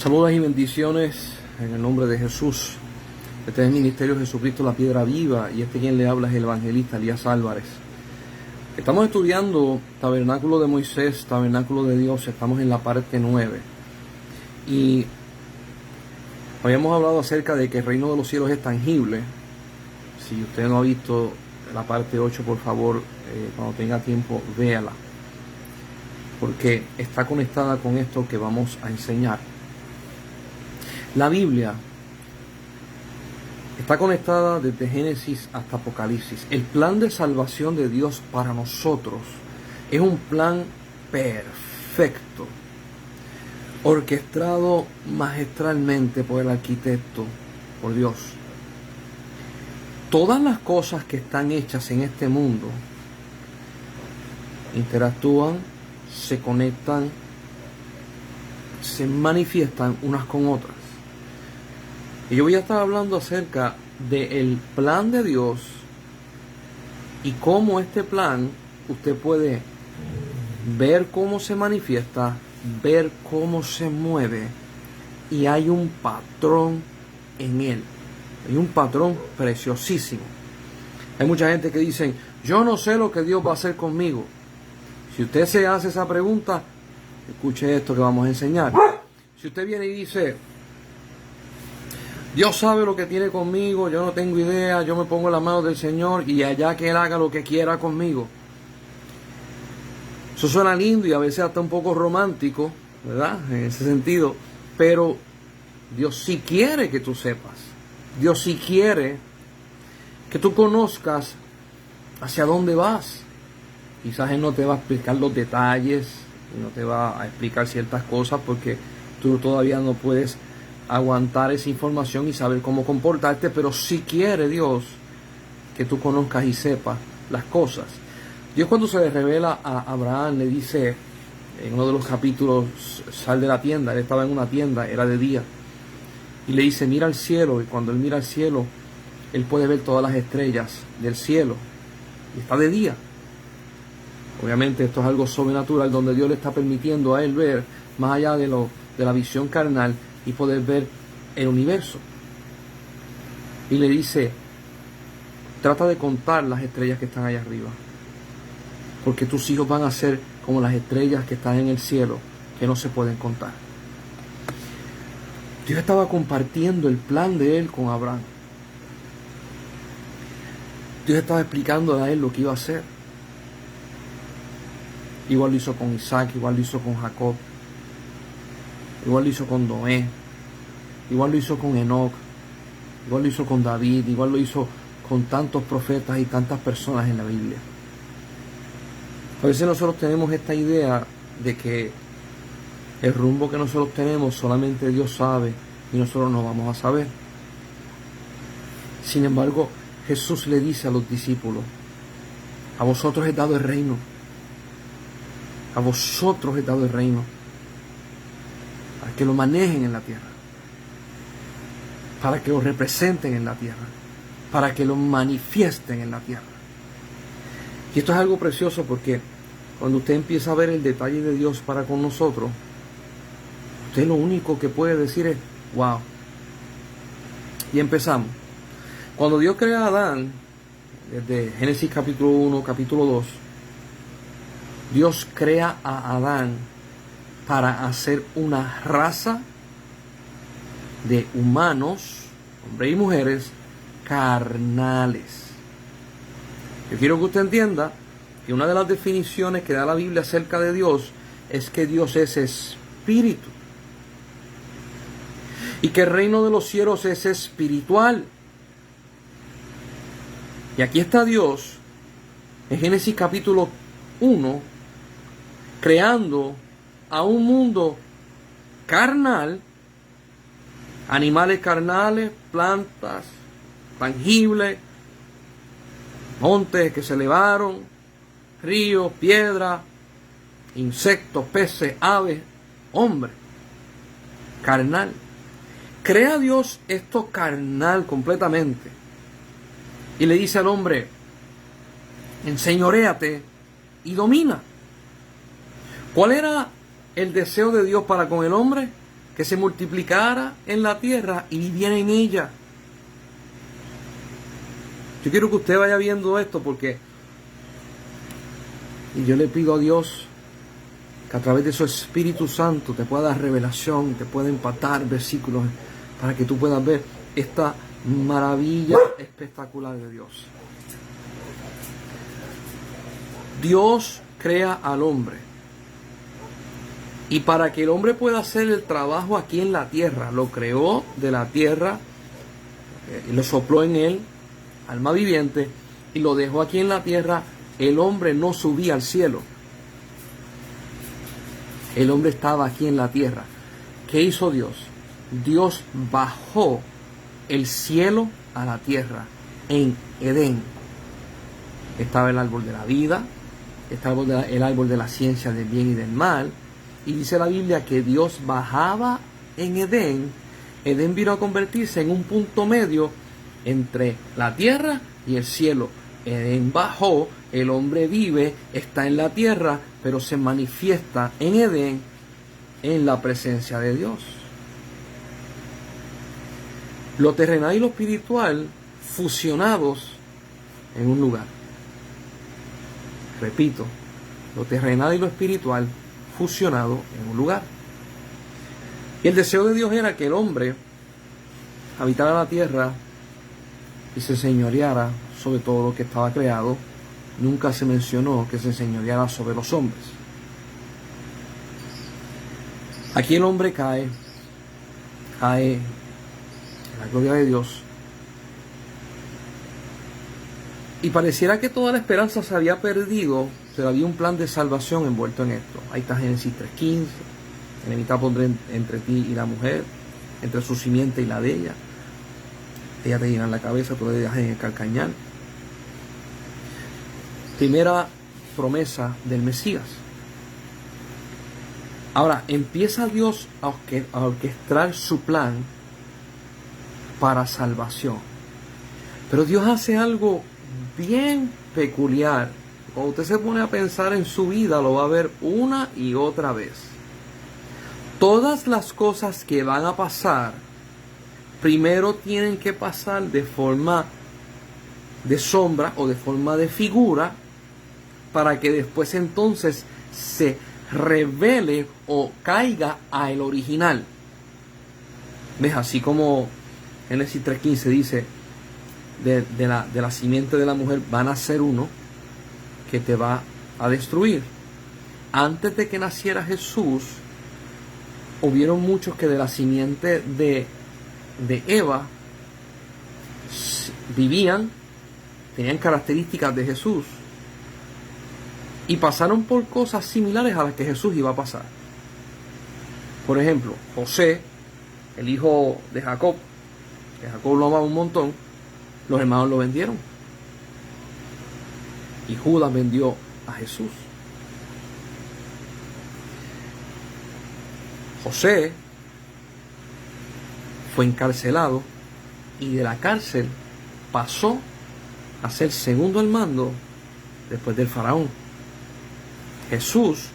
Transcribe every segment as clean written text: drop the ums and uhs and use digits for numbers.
Saludos y bendiciones en el nombre de Jesús. Este es el Ministerio Jesucristo, la Piedra Viva, y quien le habla es el evangelista Elías Álvarez. Estamos estudiando Tabernáculo de Moisés, Tabernáculo de Dios. Estamos en la parte 9. Y habíamos hablado acerca de que el reino de los cielos es tangible. Si usted no ha visto la parte 8, por favor, cuando tenga tiempo, véala, porque está conectada con esto que vamos a enseñar. La Biblia está conectada desde Génesis hasta Apocalipsis. El plan de salvación de Dios para nosotros es un plan perfecto, orquestado magistralmente por el arquitecto, por Dios. Todas las cosas que están hechas en este mundo interactúan, se conectan, se manifiestan unas con otras. Y yo voy a estar hablando acerca del plan de Dios y cómo este plan usted puede ver cómo se manifiesta, ver cómo se mueve, y hay un patrón en él. Hay un patrón preciosísimo. Hay mucha gente que dice: yo no sé lo que Dios va a hacer conmigo. Si usted se hace esa pregunta, escuche esto que vamos a enseñar. Si usted viene y dice: Dios sabe lo que tiene conmigo, yo no tengo idea, yo me pongo en las manos del Señor y allá que Él haga lo que quiera conmigo. Eso suena lindo y a veces hasta un poco romántico, ¿verdad? En ese sentido. Pero Dios sí quiere que tú sepas. Dios sí quiere que tú conozcas hacia dónde vas. Quizás Él no te va a explicar los detalles, y no te va a explicar ciertas cosas porque tú todavía no puedes aguantar esa información y saber cómo comportarte, pero sí quiere Dios que tú conozcas y sepas las cosas. Dios, cuando se le revela a Abraham, le dice en uno de los capítulos: sal de la tienda. Él estaba en una tienda, era de día, y le dice: mira al cielo. Y cuando él mira al cielo, él puede ver todas las estrellas del cielo, y está de día. Obviamente esto es algo sobrenatural, donde Dios le está permitiendo a él ver más allá de la visión carnal y poder ver el universo. Y le dice: trata de contar las estrellas que están allá arriba, porque tus hijos van a ser como las estrellas que están en el cielo, que no se pueden contar. Dios estaba compartiendo el plan de él con Abraham. Dios estaba explicando a él lo que iba a hacer. Igual lo hizo con Isaac, igual lo hizo con Jacob, igual lo hizo con Noé, igual lo hizo con Enoc, igual lo hizo con David, igual lo hizo con tantos profetas y tantas personas en la Biblia. A veces nosotros tenemos esta idea de que el rumbo que nosotros tenemos solamente Dios sabe y nosotros no vamos a saber. Sin embargo, Jesús le dice a los discípulos: a vosotros he dado el reino. A vosotros he dado el reino, para que lo manejen en la tierra, para que lo representen en la tierra, para que lo manifiesten en la tierra. Y esto es algo precioso, porque cuando usted empieza a ver el detalle de Dios para con nosotros, usted lo único que puede decir es: wow. Y empezamos. Cuando Dios crea a Adán, desde Génesis capítulo 1, capítulo 2, Dios crea a Adán para hacer una raza de humanos, hombres y mujeres, carnales. Yo quiero que usted entienda que una de las definiciones que da la Biblia acerca de Dios es que Dios es espíritu, y que el reino de los cielos es espiritual. Y aquí está Dios en Génesis capítulo 1, creando a un mundo carnal, animales carnales, plantas tangibles, montes que se elevaron, ríos, piedras, insectos, peces, aves, hombre, carnal. Crea Dios esto carnal completamente y le dice al hombre: enseñoréate y domina. ¿Cuál era el deseo de Dios para con el hombre? que se multiplicara en la tierra y viviera en ella. Yo quiero que usted vaya viendo esto porque y yo le pido a Dios que a través de su Espíritu Santo te pueda dar revelación, te pueda empatar versículos para que tú puedas ver esta maravilla espectacular de Dios. Dios crea al hombre. Y para que el hombre pueda hacer el trabajo aquí en la tierra, lo creó de la tierra, lo sopló en él, alma viviente, y lo dejó aquí en la tierra. El hombre no subía al cielo. El hombre estaba aquí en la tierra. ¿Qué hizo Dios? Dios bajó el cielo a la tierra en Edén. Estaba el árbol de la vida, estaba el árbol de la ciencia del bien y del mal. Y dice la Biblia que Dios bajaba en Edén. Edén vino a convertirse en un punto medio entre la tierra y el cielo. Edén bajó, el hombre vive, está en la tierra, pero se manifiesta en Edén en la presencia de Dios. Lo terrenal y lo espiritual fusionados en un lugar. Repito, lo terrenal y lo espiritual fusionado en un lugar. Y el deseo de Dios era que el hombre habitara la tierra y se señoreara sobre todo lo que estaba creado. Nunca se mencionó que se señoreara sobre los hombres. Aquí el hombre cae en la gloria de Dios. Y pareciera que toda la esperanza se había perdido, pero había un plan de salvación envuelto en esto. Ahí está Génesis 3:15. Enemistad pondré entre ti y la mujer, entre su simiente y la de ella. Ella te llena la cabeza, tú le dejas en el calcañar. Primera promesa del Mesías. Ahora, empieza Dios a orquestar su plan para salvación. Pero Dios hace algo bien peculiar. Cuando usted se pone a pensar en su vida, lo va a ver una y otra vez. Todas las cosas que van a pasar, primero tienen que pasar de forma de sombra o de forma de figura, para que después entonces se revele o caiga a el original. ¿Ves? Así como Génesis 3:15 dice, de la simiente de la mujer van a ser uno que te va a destruir. Antes de que naciera Jesús, hubieron muchos que de la simiente de Eva vivían, tenían características de Jesús y pasaron por cosas similares a las que Jesús iba a pasar. Por ejemplo, José, el hijo de Jacob, que Jacob lo amaba un montón, los hermanos lo vendieron y Judas vendió a Jesús. José fue encarcelado y de la cárcel pasó a ser segundo al mando después del faraón. Jesús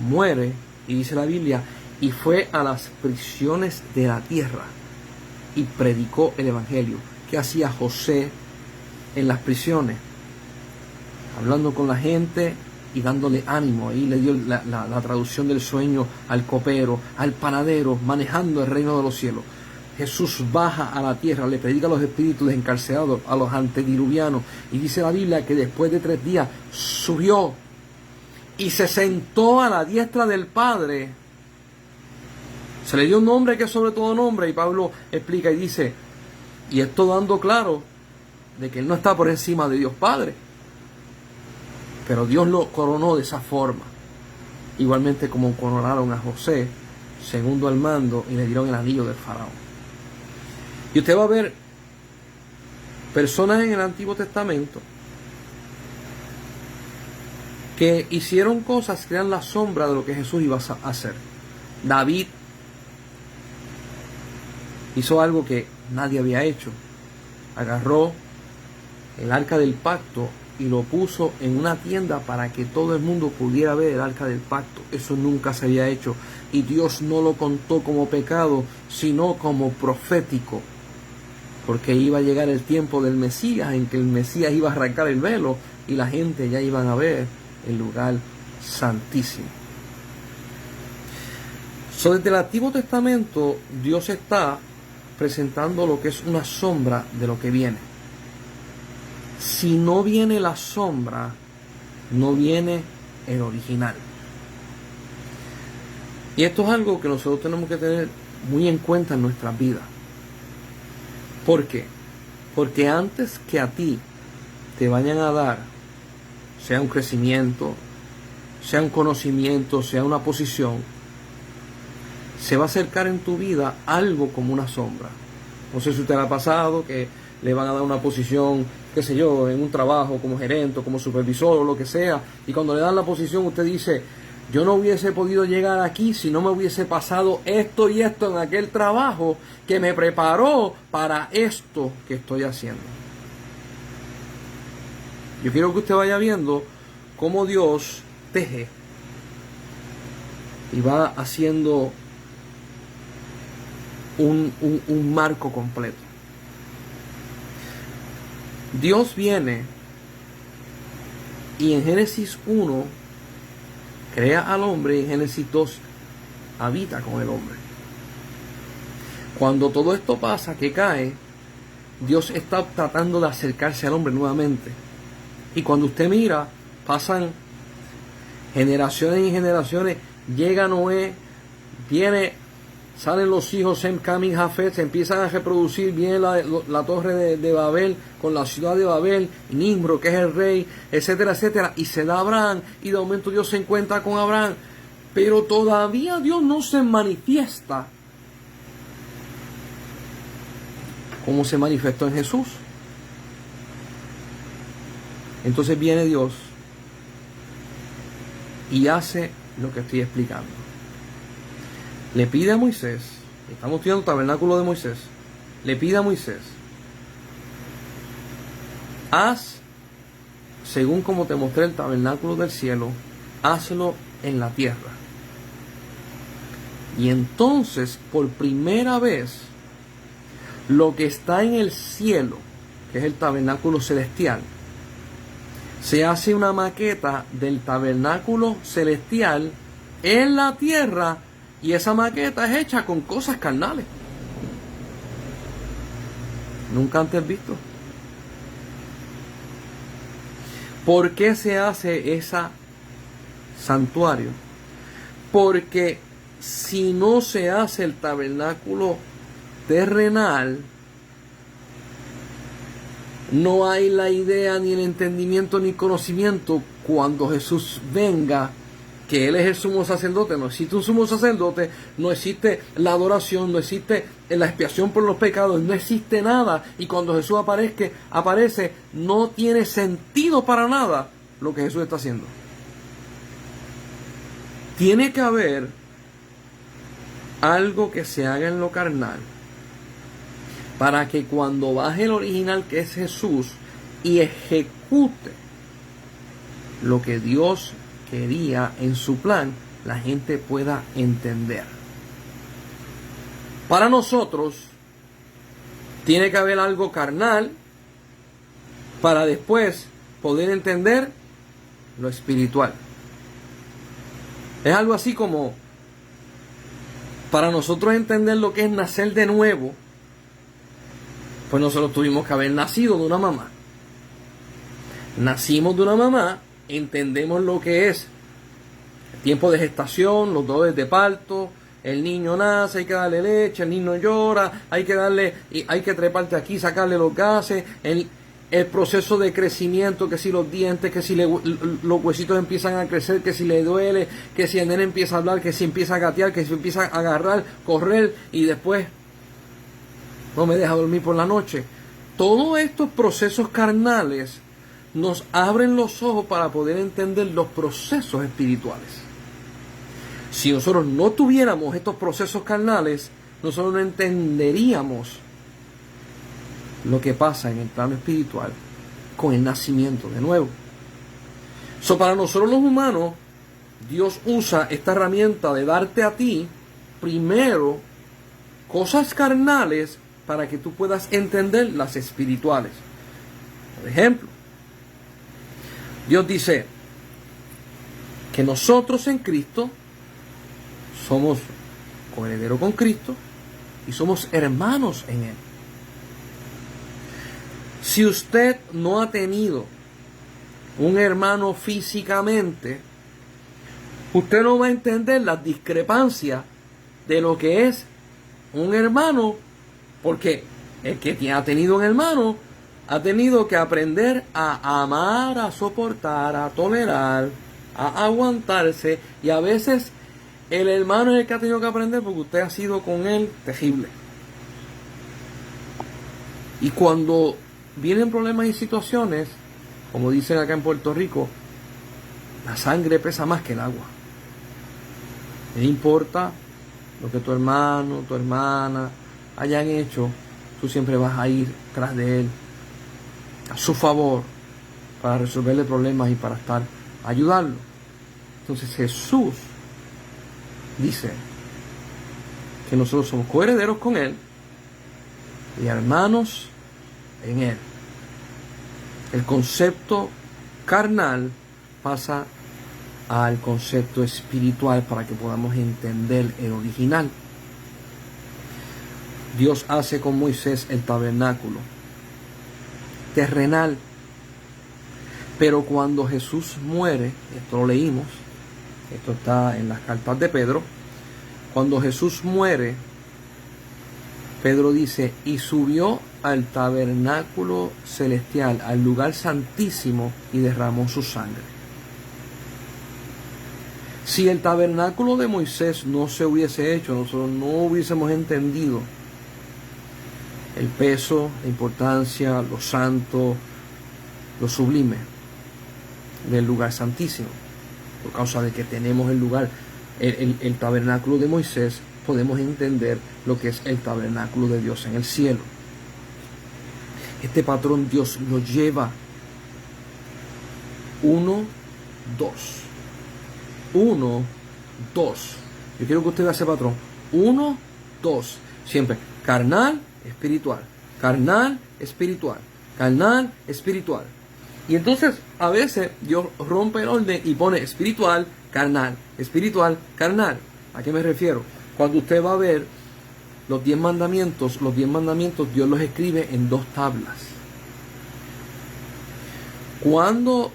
muere, y dice la Biblia, y fue a las prisiones de la tierra y predicó el evangelio. ¿Qué hacía José en las prisiones? Hablando con la gente y dándole ánimo. Ahí le dio la traducción del sueño al copero, al panadero, manejando el reino de los cielos. Jesús baja a la tierra, le predica a los espíritus encarcelados, a los antediluvianos, y dice la Biblia que después de 3 días subió y se sentó a la diestra del Padre. Se le dio un nombre que es sobre todo nombre, y Pablo explica y dice, y esto dando claro de que él no está por encima de Dios Padre, pero Dios lo coronó de esa forma, igualmente como coronaron a José segundo al mando y le dieron el anillo del faraón. Y usted va a ver personas en el Antiguo Testamento que hicieron cosas que eran la sombra de lo que Jesús iba a hacer. David hizo algo que nadie había hecho. Agarró el arca del pacto y lo puso en una tienda para que todo el mundo pudiera ver el arca del pacto. Eso nunca se había hecho. Y Dios no lo contó como pecado, sino como profético. Porque iba a llegar el tiempo del Mesías, en que el Mesías iba a arrancar el velo y la gente ya iban a ver el lugar santísimo. Desde el Antiguo Testamento, Dios está presentando lo que es una sombra de lo que viene. Si no viene la sombra, no viene el original. Y esto es algo que nosotros tenemos que tener muy en cuenta en nuestras vidas. ¿Por qué? Porque antes que a ti te vayan a dar, sea un crecimiento, sea un conocimiento, sea una posición, se va a acercar en tu vida algo como una sombra. No sé si usted le ha pasado que le van a dar una posición, qué sé yo, en un trabajo como gerente, como supervisor o lo que sea, y cuando le dan la posición usted dice, yo no hubiese podido llegar aquí si no me hubiese pasado esto y esto en aquel trabajo que me preparó para esto que estoy haciendo. Yo quiero que usted vaya viendo cómo Dios teje y va haciendo un marco completo. Dios viene y en Génesis 1 crea al hombre y en Génesis 2 habita con el hombre. Cuando todo esto pasa, que cae, Dios está tratando de acercarse al hombre nuevamente. Y cuando usted mira, pasan generaciones y generaciones, llega Noé, salen los hijos Sem, Cam y Jafet, se empiezan a reproducir, viene la torre de Babel con la ciudad de Babel, Nimrod, que es el rey, etcétera, etcétera, y se da Abraham, y de momento Dios se encuentra con Abraham, pero todavía Dios no se manifiesta como se manifestó en Jesús. Entonces viene Dios y hace lo que estoy explicando. Le pide a Moisés, estamos estudiando el tabernáculo de Moisés, le pide a Moisés, haz, según como te mostré el tabernáculo del cielo, hazlo en la tierra. Y entonces, por primera vez, lo que está en el cielo, que es el tabernáculo celestial, se hace una maqueta del tabernáculo celestial en la tierra. Y esa maqueta es hecha con cosas carnales. Nunca antes visto. ¿Por qué se hace ese santuario? Porque si no se hace el tabernáculo terrenal, no hay la idea, ni el entendimiento, ni conocimiento cuando Jesús venga, que Él es el sumo sacerdote. No existe un sumo sacerdote, no existe la adoración, no existe la expiación por los pecados, no existe nada. Y cuando Jesús aparece, no tiene sentido para nada lo que Jesús está haciendo. Tiene que haber algo que se haga en lo carnal para que cuando baje el original, que es Jesús, y ejecute lo que Dios quería en su plan, la gente pueda entender. Para nosotros tiene que haber algo carnal para después poder entender lo espiritual. Es algo así como, para nosotros entender lo que es nacer de nuevo, pues nosotros tuvimos que haber nacido de una mamá. Nacimos de una mamá, entendemos lo que es el tiempo de gestación, los dolores de parto, el niño nace, hay que darle leche, el niño llora, hay que treparte aquí, sacarle los gases, el proceso de crecimiento, que si los dientes, que si los huesitos empiezan a crecer, que si le duele, que si el nene empieza a hablar, que si empieza a gatear, que si empieza a agarrar, correr y después no me deja dormir por la noche. Todos estos procesos carnales nos abren los ojos para poder entender los procesos espirituales. Si nosotros no tuviéramos estos procesos carnales, nosotros no entenderíamos lo que pasa en el plano espiritual con el nacimiento de nuevo. Para nosotros los humanos, Dios usa esta herramienta de darte a ti primero cosas carnales para que tú puedas entender las espirituales. Por ejemplo, Dios dice que nosotros en Cristo somos coherederos con Cristo y somos hermanos en Él. Si usted no ha tenido un hermano físicamente, usted no va a entender las discrepancias de lo que es un hermano, porque el que ha tenido un hermano ha tenido que aprender a amar, a soportar, a tolerar, a aguantarse, y a veces el hermano es el que ha tenido que aprender porque usted ha sido con él terrible. Y cuando vienen problemas y situaciones, como dicen acá en Puerto Rico, la sangre pesa más que el agua. No importa lo que tu hermano, tu hermana hayan hecho, tú siempre vas a ir tras de él, a su favor, para resolverle problemas y para ayudarlo. Entonces Jesús dice que nosotros somos coherederos con Él y hermanos en Él. El concepto carnal pasa al concepto espiritual para que podamos entender el original. Dios hace con Moisés el tabernáculo terrenal, pero cuando Jesús muere, esto lo leímos, esto está en las cartas de Pedro, cuando Jesús muere, Pedro dice, y subió al tabernáculo celestial, al lugar santísimo, y derramó su sangre. Si el tabernáculo de Moisés no se hubiese hecho, nosotros no hubiésemos entendido el peso, la importancia, lo santo, lo sublime del lugar santísimo. Por causa de que tenemos el lugar, el tabernáculo de Moisés, podemos entender lo que es el tabernáculo de Dios en el cielo. Este patrón Dios lo lleva 1, 2. 1, 2. Yo quiero que usted vea ese patrón. 1, 2. Siempre carnal, espiritual. Carnal, espiritual. Carnal, espiritual. Y entonces a veces Dios rompe el orden y pone espiritual, carnal. Espiritual, carnal. ¿A qué me refiero? Cuando usted va a ver los 10 mandamientos Dios los escribe en 2 tablas. Cuando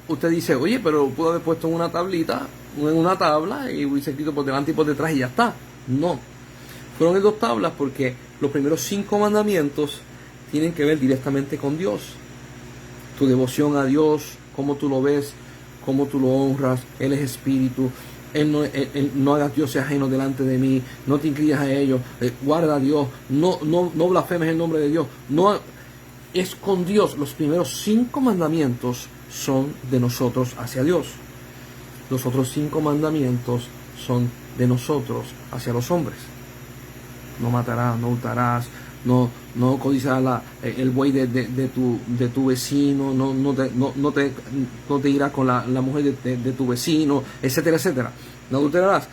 usted dice, oye, pero pudo haber puesto en una tablita, en una tabla, y hubiese escrito por delante y por detrás y ya está. No. Fueron en 2 tablas porque los primeros 5 mandamientos tienen que ver directamente con Dios. Tu devoción a Dios, cómo tú lo ves, cómo tú lo honras. Él es espíritu. Él no hagas dioses ajenos delante de mí, no te inclines a ellos, guarda a Dios, no blasfemes el nombre de Dios. No, es con Dios. Los primeros 5 mandamientos son de nosotros hacia Dios. Los otros 5 mandamientos son de nosotros hacia los hombres. No matarás, no hurtarás, no codiciarás el buey de tu vecino, no te irás con la mujer de tu vecino, etcétera, etcétera. No adulterarás.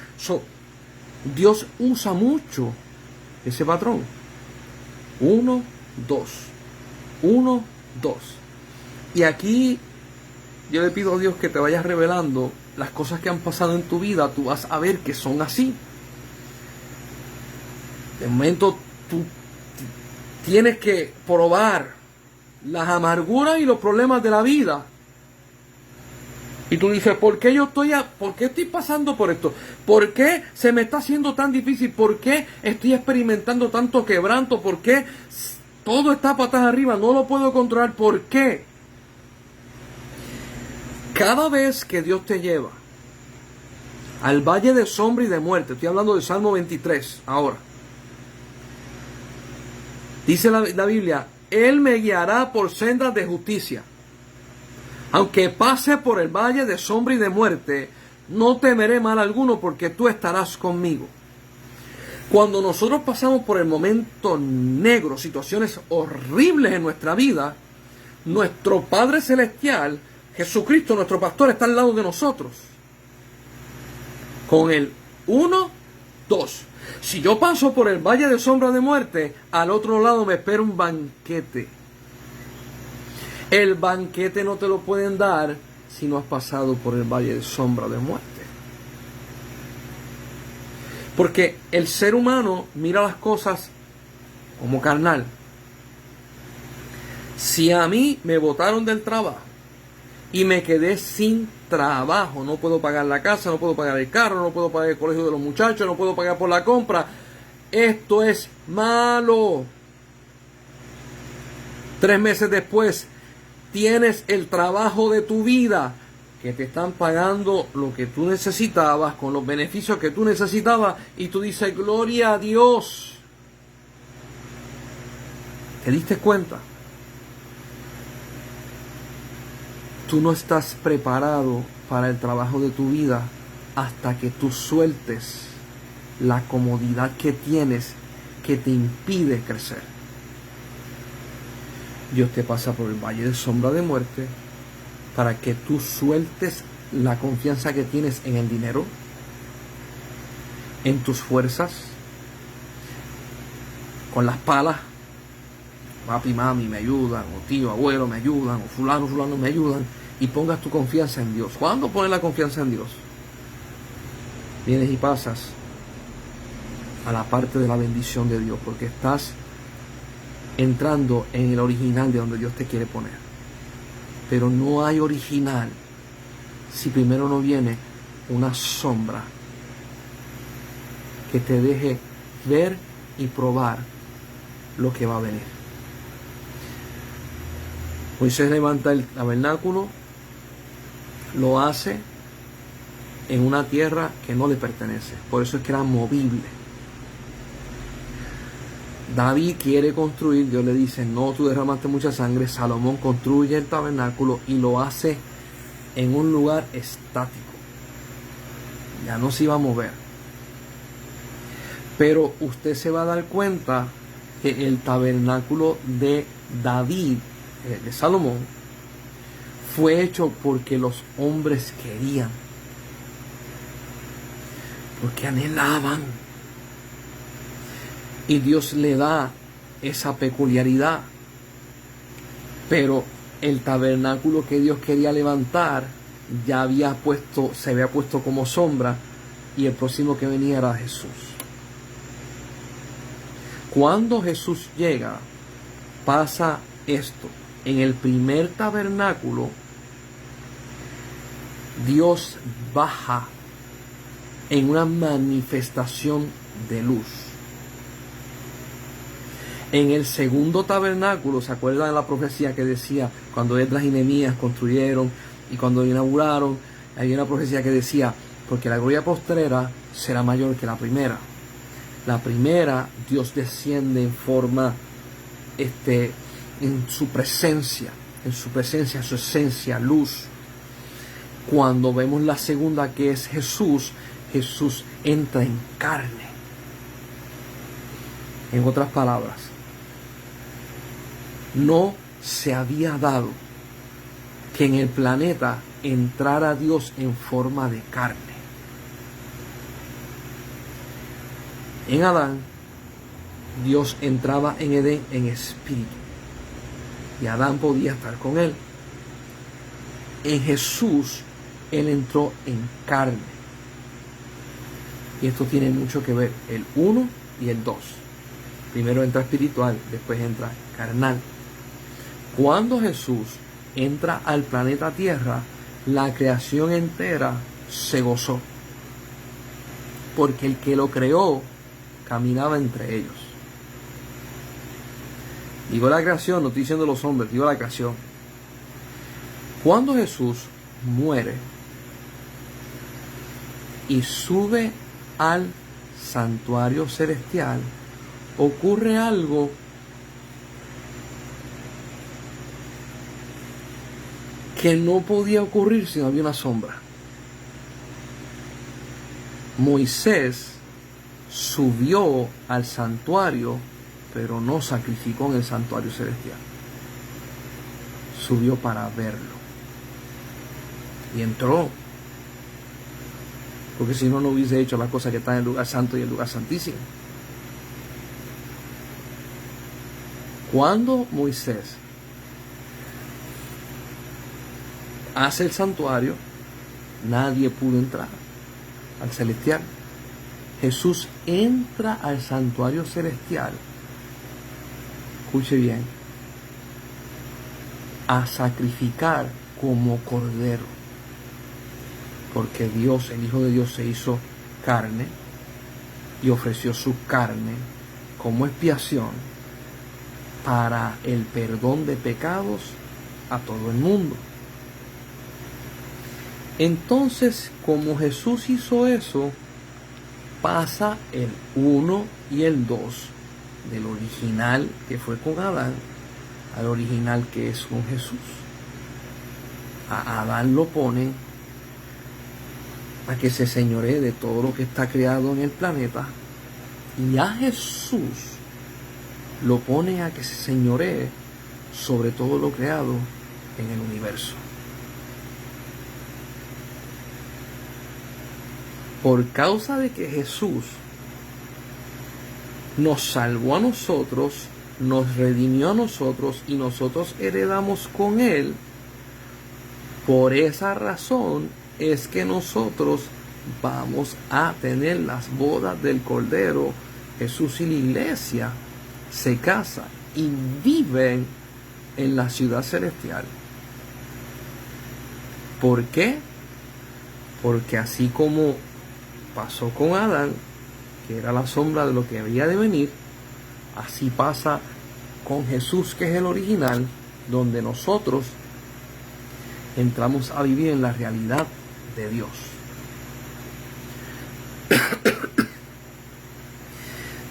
Dios usa mucho ese patrón. 1, 2. 1, 2. Y aquí yo le pido a Dios que te vayas revelando las cosas que han pasado en tu vida. Tú vas a ver que son así. De momento tú tienes que probar las amarguras y los problemas de la vida. Y tú dices, ¿por qué estoy pasando por esto? ¿Por qué se me está haciendo tan difícil? ¿Por qué estoy experimentando tanto quebranto? ¿Por qué todo está patas arriba? No lo puedo controlar. ¿Por qué? Cada vez que Dios te lleva al valle de sombra y de muerte, estoy hablando del Salmo 23 ahora. Dice la Biblia, Él me guiará por sendas de justicia. Aunque pase por el valle de sombra y de muerte, no temeré mal alguno porque tú estarás conmigo. Cuando nosotros pasamos por el momento negro, situaciones horribles en nuestra vida, nuestro Padre Celestial, Jesucristo, nuestro pastor, está al lado de nosotros. Con el 1, 2. Si yo paso por el valle de sombra de muerte, al otro lado me espera un banquete. El banquete no te lo pueden dar si no has pasado por el valle de sombra de muerte. Porque el ser humano mira las cosas como carnal. Si a mí me botaron del trabajo y me quedé sin trabajo, no puedo pagar la casa, no puedo pagar el carro, no puedo pagar el colegio de los muchachos, no puedo pagar por la compra, esto es malo. 3 meses después tienes el trabajo de tu vida, que te están pagando lo que tú necesitabas, con los beneficios que tú necesitabas, y tú dices, gloria a Dios. ¿Te diste cuenta? Tú no estás preparado para el trabajo de tu vida hasta que tú sueltes la comodidad que tienes que te impide crecer. Dios te pasa por el valle de sombra de muerte para que tú sueltes la confianza que tienes en el dinero, en tus fuerzas, con las palas. Papi, mami me ayudan, o tío, abuelo me ayudan, o fulano me ayudan, y pongas tu confianza en Dios. ¿Cuándo pones la confianza en Dios? Vienes y pasas a la parte de la bendición de Dios, porque estás entrando en el original de donde Dios te quiere poner. Pero no hay original si primero no viene una sombra que te deje ver y probar lo que va a venir. Moisés levanta el tabernáculo, lo hace en una tierra que no le pertenece, por eso es que era movible. David quiere construir, Dios le dice, no, tú derramaste mucha sangre. Salomón construye el tabernáculo y lo hace en un lugar estático, ya no se iba a mover. Pero usted se va a dar cuenta que el tabernáculo de David, de Salomón, fue hecho porque los hombres querían, porque anhelaban. Y Dios le da esa peculiaridad. Pero el tabernáculo que Dios quería levantar se había puesto como sombra, y el próximo que venía era Jesús. Cuando Jesús llega, pasa esto. En el primer tabernáculo, Dios baja en una manifestación de luz. En el segundo tabernáculo, ¿se acuerdan de la profecía que decía cuando Esdras y Nehemías construyeron y cuando inauguraron? Hay una profecía que decía, porque la gloria postrera será mayor que la primera. La primera, Dios desciende en forma, en su presencia, su esencia, luz. Cuando vemos la segunda, que es Jesús, Jesús entra en carne. En otras palabras, no se había dado que en el planeta entrara Dios en forma de carne. En Adán, Dios entraba en Edén en espíritu, y Adán podía estar con él. En Jesús, Él entró en carne. Y esto tiene mucho que ver, el 1 y el 2. Primero entra espiritual, después entra carnal. Cuando Jesús entra al planeta Tierra, la creación entera se gozó, porque el que lo creó caminaba entre ellos. Digo la creación, no estoy diciendo los hombres, digo la creación. Cuando Jesús muere y sube al santuario celestial, ocurre algo que no podía ocurrir si no había una sombra. Moisés subió al santuario, pero no sacrificó en el santuario celestial. subió para verlo. Y entró. Porque si no, no hubiese hecho las cosas que están en el lugar santo y el lugar santísimo. Cuando Moisés hace el santuario, nadie pudo entrar al celestial. Jesús entra al santuario celestial, escuche bien, a sacrificar como cordero, porque Dios, el Hijo de Dios, se hizo carne y ofreció su carne como expiación para el perdón de pecados a todo el mundo. Entonces, como Jesús hizo eso, pasa el 1 y el 2 del original que fue con Adán al original que es con Jesús. A Adán lo ponen a que se señoree de todo lo que está creado en el planeta, y a Jesús lo ponen a que se señoree sobre todo lo creado en el universo. Por causa de que Jesús nos salvó a nosotros, nos redimió a nosotros y nosotros heredamos con Él, por esa razón es que nosotros vamos a tener las bodas del Cordero. Jesús y la iglesia se casan y viven en la ciudad celestial. ¿Por qué? Porque así como pasó con Adán, que era la sombra de lo que había de venir, así pasa con Jesús, que es el original, donde nosotros entramos a vivir en la realidad de Dios.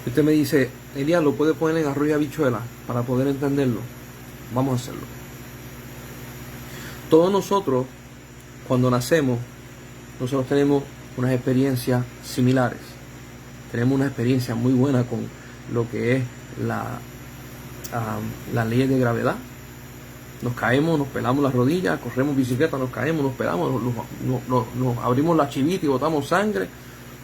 Usted me dice, Elías, ¿lo puede poner en arroz y habichuela para poder entenderlo? Vamos a hacerlo. Todos nosotros, cuando nacemos, nosotros tenemos unas experiencias similares. Tenemos una experiencia muy buena con lo que es las leyes de gravedad. Nos caemos, nos pelamos las rodillas, corremos bicicleta, nos caemos, nos pelamos, nos abrimos la chivita y botamos sangre.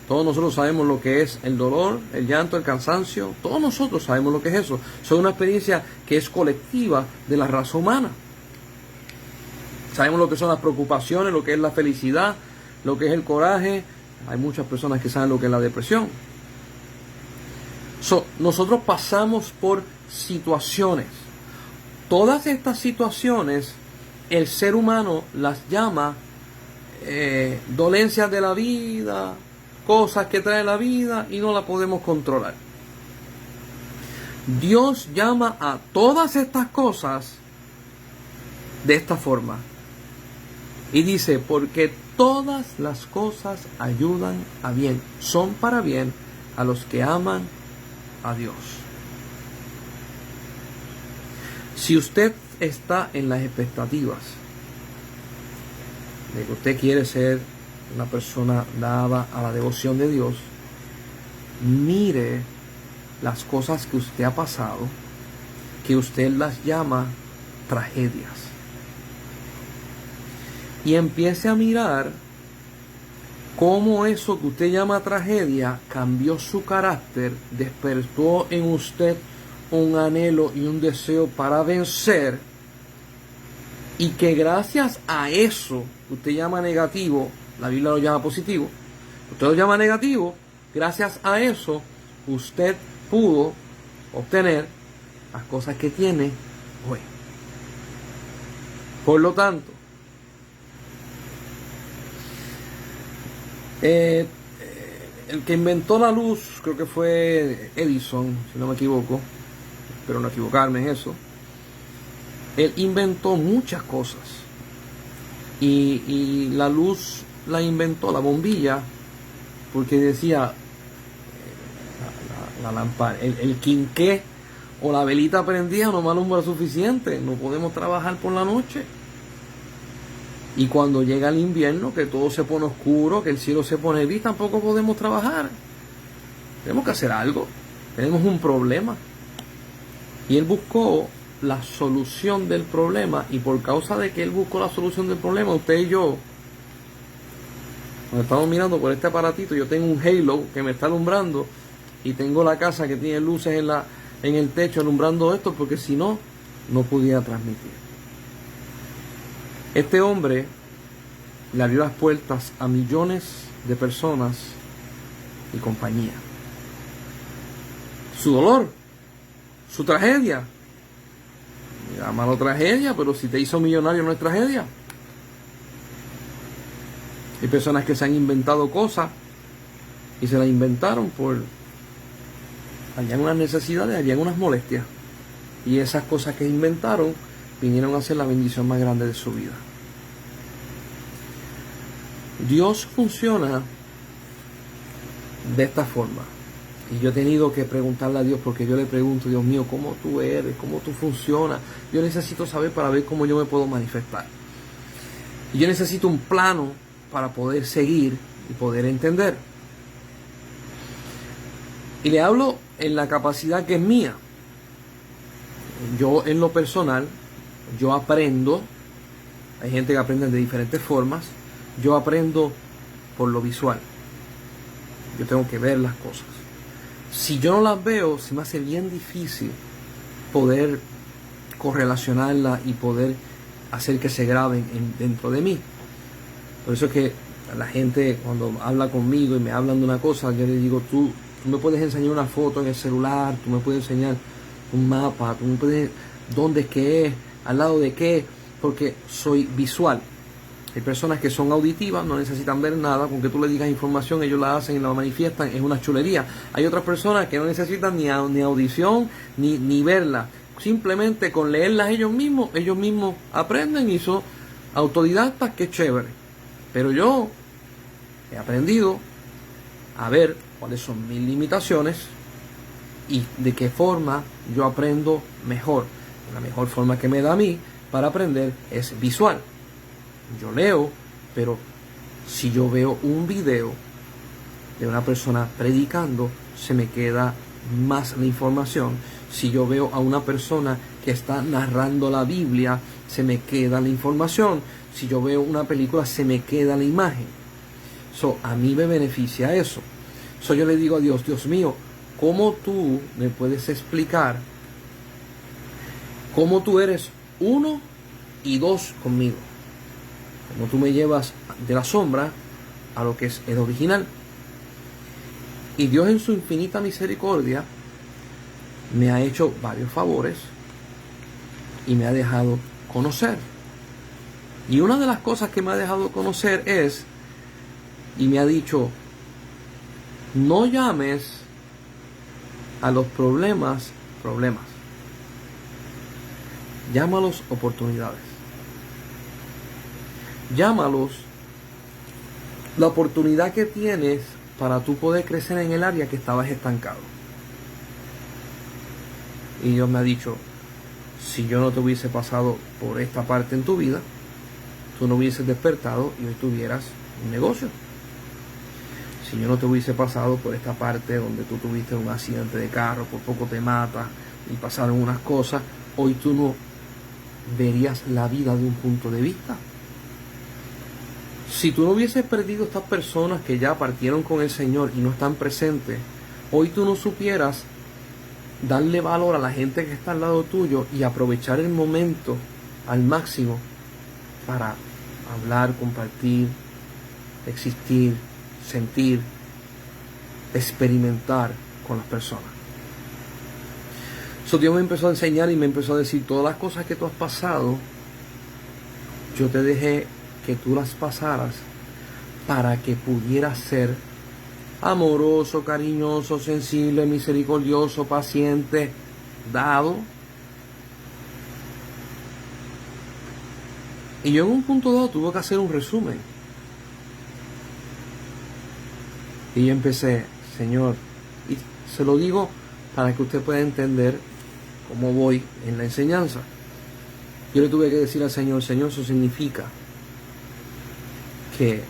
Todos nosotros sabemos lo que es el dolor, el llanto, el cansancio. Todos nosotros sabemos lo que es eso. Es una experiencia que es colectiva de la raza humana. Sabemos lo que son las preocupaciones, lo que es la felicidad, lo que es el coraje. Hay muchas personas que saben lo que es la depresión. Nosotros pasamos por situaciones. Todas estas situaciones, el ser humano las llama dolencias de la vida, cosas que trae la vida y no la podemos controlar. Dios llama a todas estas cosas de esta forma. Y dice, porque todas las cosas ayudan a bien, son para bien a los que aman a Dios. Si usted está en las expectativas de que usted quiere ser una persona dada a la devoción de Dios, mire las cosas que usted ha pasado, que usted las llama tragedias, y empiece a mirar cómo eso que usted llama tragedia cambió su carácter, despertó en usted un anhelo y un deseo para vencer, y que gracias a eso que usted llama negativo, la Biblia lo llama positivo, usted lo llama negativo, gracias a eso usted pudo obtener las cosas que tiene hoy. Por lo tanto, el que inventó la luz, creo que fue Edison, si no me equivoco, espero no equivocarme en eso. Él inventó muchas cosas, y la luz la inventó, la bombilla, porque decía la lámpara, el quinqué o la velita prendida no me alumbra suficiente, no podemos trabajar por la noche. Y cuando llega el invierno, que todo se pone oscuro, que el cielo se pone gris, tampoco podemos trabajar. Tenemos que hacer algo, tenemos un problema. Y él buscó la solución del problema, y por causa de que él buscó la solución del problema, usted y yo, cuando estamos mirando por este aparatito, yo tengo un halo que me está alumbrando y tengo la casa que tiene luces en el techo alumbrando esto, porque si no, no pudiera transmitir. Este hombre le abrió las puertas a millones de personas y compañía. Su dolor, su tragedia, llámalo tragedia, pero si te hizo millonario no es tragedia. Hay personas que se han inventado cosas y se las inventaron por habían unas necesidades, habían unas molestias, y esas cosas que inventaron vinieron a ser la bendición más grande de su vida. Dios funciona de esta forma, y yo he tenido que preguntarle a Dios, porque yo le pregunto: Dios mío, ¿cómo tú eres? ¿Cómo tú funcionas? Yo necesito saber para ver cómo yo me puedo manifestar, y yo necesito un plano para poder seguir y poder entender. Y le hablo en la capacidad que es mía. Yo, en lo personal, yo aprendo. Hay gente que aprende de diferentes formas. Yo aprendo por lo visual. Yo tengo que ver las cosas. Si yo no las veo, se me hace bien difícil poder correlacionarlas y poder hacer que se graben dentro de mí. Por eso es que la gente, cuando habla conmigo y me hablan de una cosa, yo le digo: tú me puedes enseñar una foto en el celular, tú me puedes enseñar un mapa, tú me puedes dónde es que es, al lado de qué, porque soy visual. Hay personas que son auditivas, no necesitan ver nada, con que tú le digas información, ellos la hacen y la manifiestan, es una chulería. Hay otras personas que no necesitan ni audición ni verla, simplemente con leerlas ellos mismos aprenden y son autodidactas, que chévere. Pero yo he aprendido a ver cuáles son mis limitaciones y de qué forma yo aprendo mejor. La mejor forma que me da a mí para aprender es visual. Yo leo, pero si yo veo un video de una persona predicando, se me queda más la información. Si yo veo a una persona que está narrando la Biblia, se me queda la información. Si yo veo una película, se me queda la imagen. A mí me beneficia eso. Yo le digo a Dios: Dios mío, ¿cómo tú me puedes explicar cómo tú eres uno y dos conmigo? Cómo tú me llevas de la sombra a lo que es el original. Y Dios, en su infinita misericordia, me ha hecho varios favores y me ha dejado conocer. Y una de las cosas que me ha dejado conocer es, y me ha dicho: no llames a los problemas, llámalos oportunidades. Llámalos la oportunidad que tienes para tú poder crecer en el área que estabas estancado. Y Dios me ha dicho: si yo no te hubiese pasado por esta parte en tu vida, tú no hubieses despertado y hoy tuvieras un negocio. Si yo no te hubiese pasado por esta parte donde tú tuviste un accidente de carro, por poco te matas y pasaron unas cosas, hoy tú no verías la vida de un punto de vista. Si tú no hubieses perdido estas personas que ya partieron con el Señor y no están presentes, hoy tú no supieras darle valor a la gente que está al lado tuyo y aprovechar el momento al máximo para hablar, compartir, existir, sentir, experimentar con las personas. Dios me empezó a enseñar y me empezó a decir: todas las cosas que tú has pasado, yo te dejé que tú las pasaras para que pudieras ser amoroso, cariñoso, sensible, misericordioso, paciente, dado. Y yo en un punto dado tuve que hacer un resumen. Y yo empecé: Señor, y se lo digo para que usted pueda entender cómo voy en la enseñanza. Yo le tuve que decir al Señor: Señor, eso significa que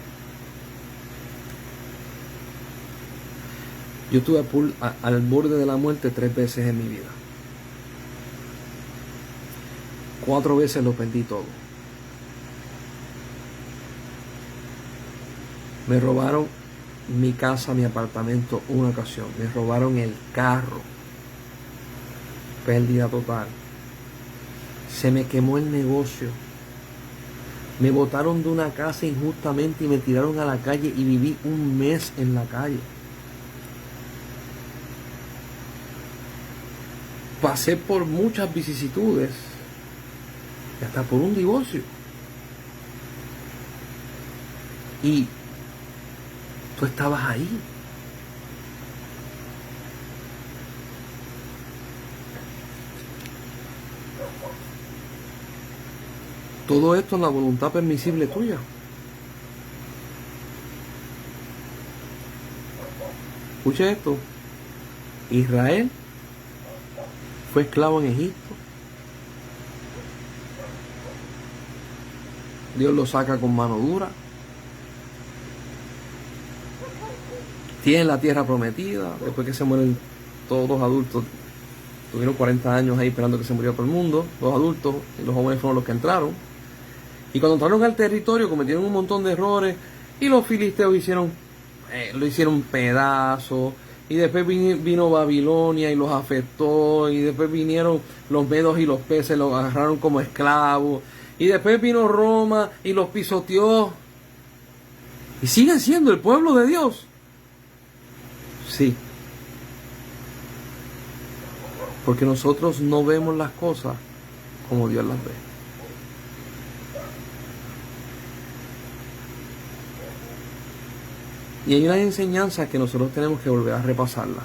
yo estuve al borde de la muerte 3 veces en mi vida. 4 veces lo perdí todo. Me robaron mi casa, mi apartamento una ocasión. Me robaron el carro. Pérdida total. Se me quemó el negocio. Me botaron de una casa injustamente y me tiraron a la calle y viví un mes en la calle. Pasé por muchas vicisitudes y hasta por un divorcio. Y tú estabas ahí. Todo esto en la voluntad permisible tuya. Escuche esto. Israel fue esclavo en Egipto. Dios lo saca con mano dura. Tienen la tierra prometida. Después que se mueren todos los adultos, tuvieron 40 años ahí esperando que se muriera todo el mundo. Los adultos y los jóvenes fueron los que entraron. Y cuando entraron al territorio cometieron un montón de errores. Y los filisteos lo hicieron pedazos. Y después vino Babilonia y los afectó. Y después vinieron los medos y los persas, los agarraron como esclavos. Y después vino Roma y los pisoteó. Y siguen siendo el pueblo de Dios. Sí. Porque nosotros no vemos las cosas como Dios las ve. Y hay una enseñanza que nosotros tenemos que volver a repasarla.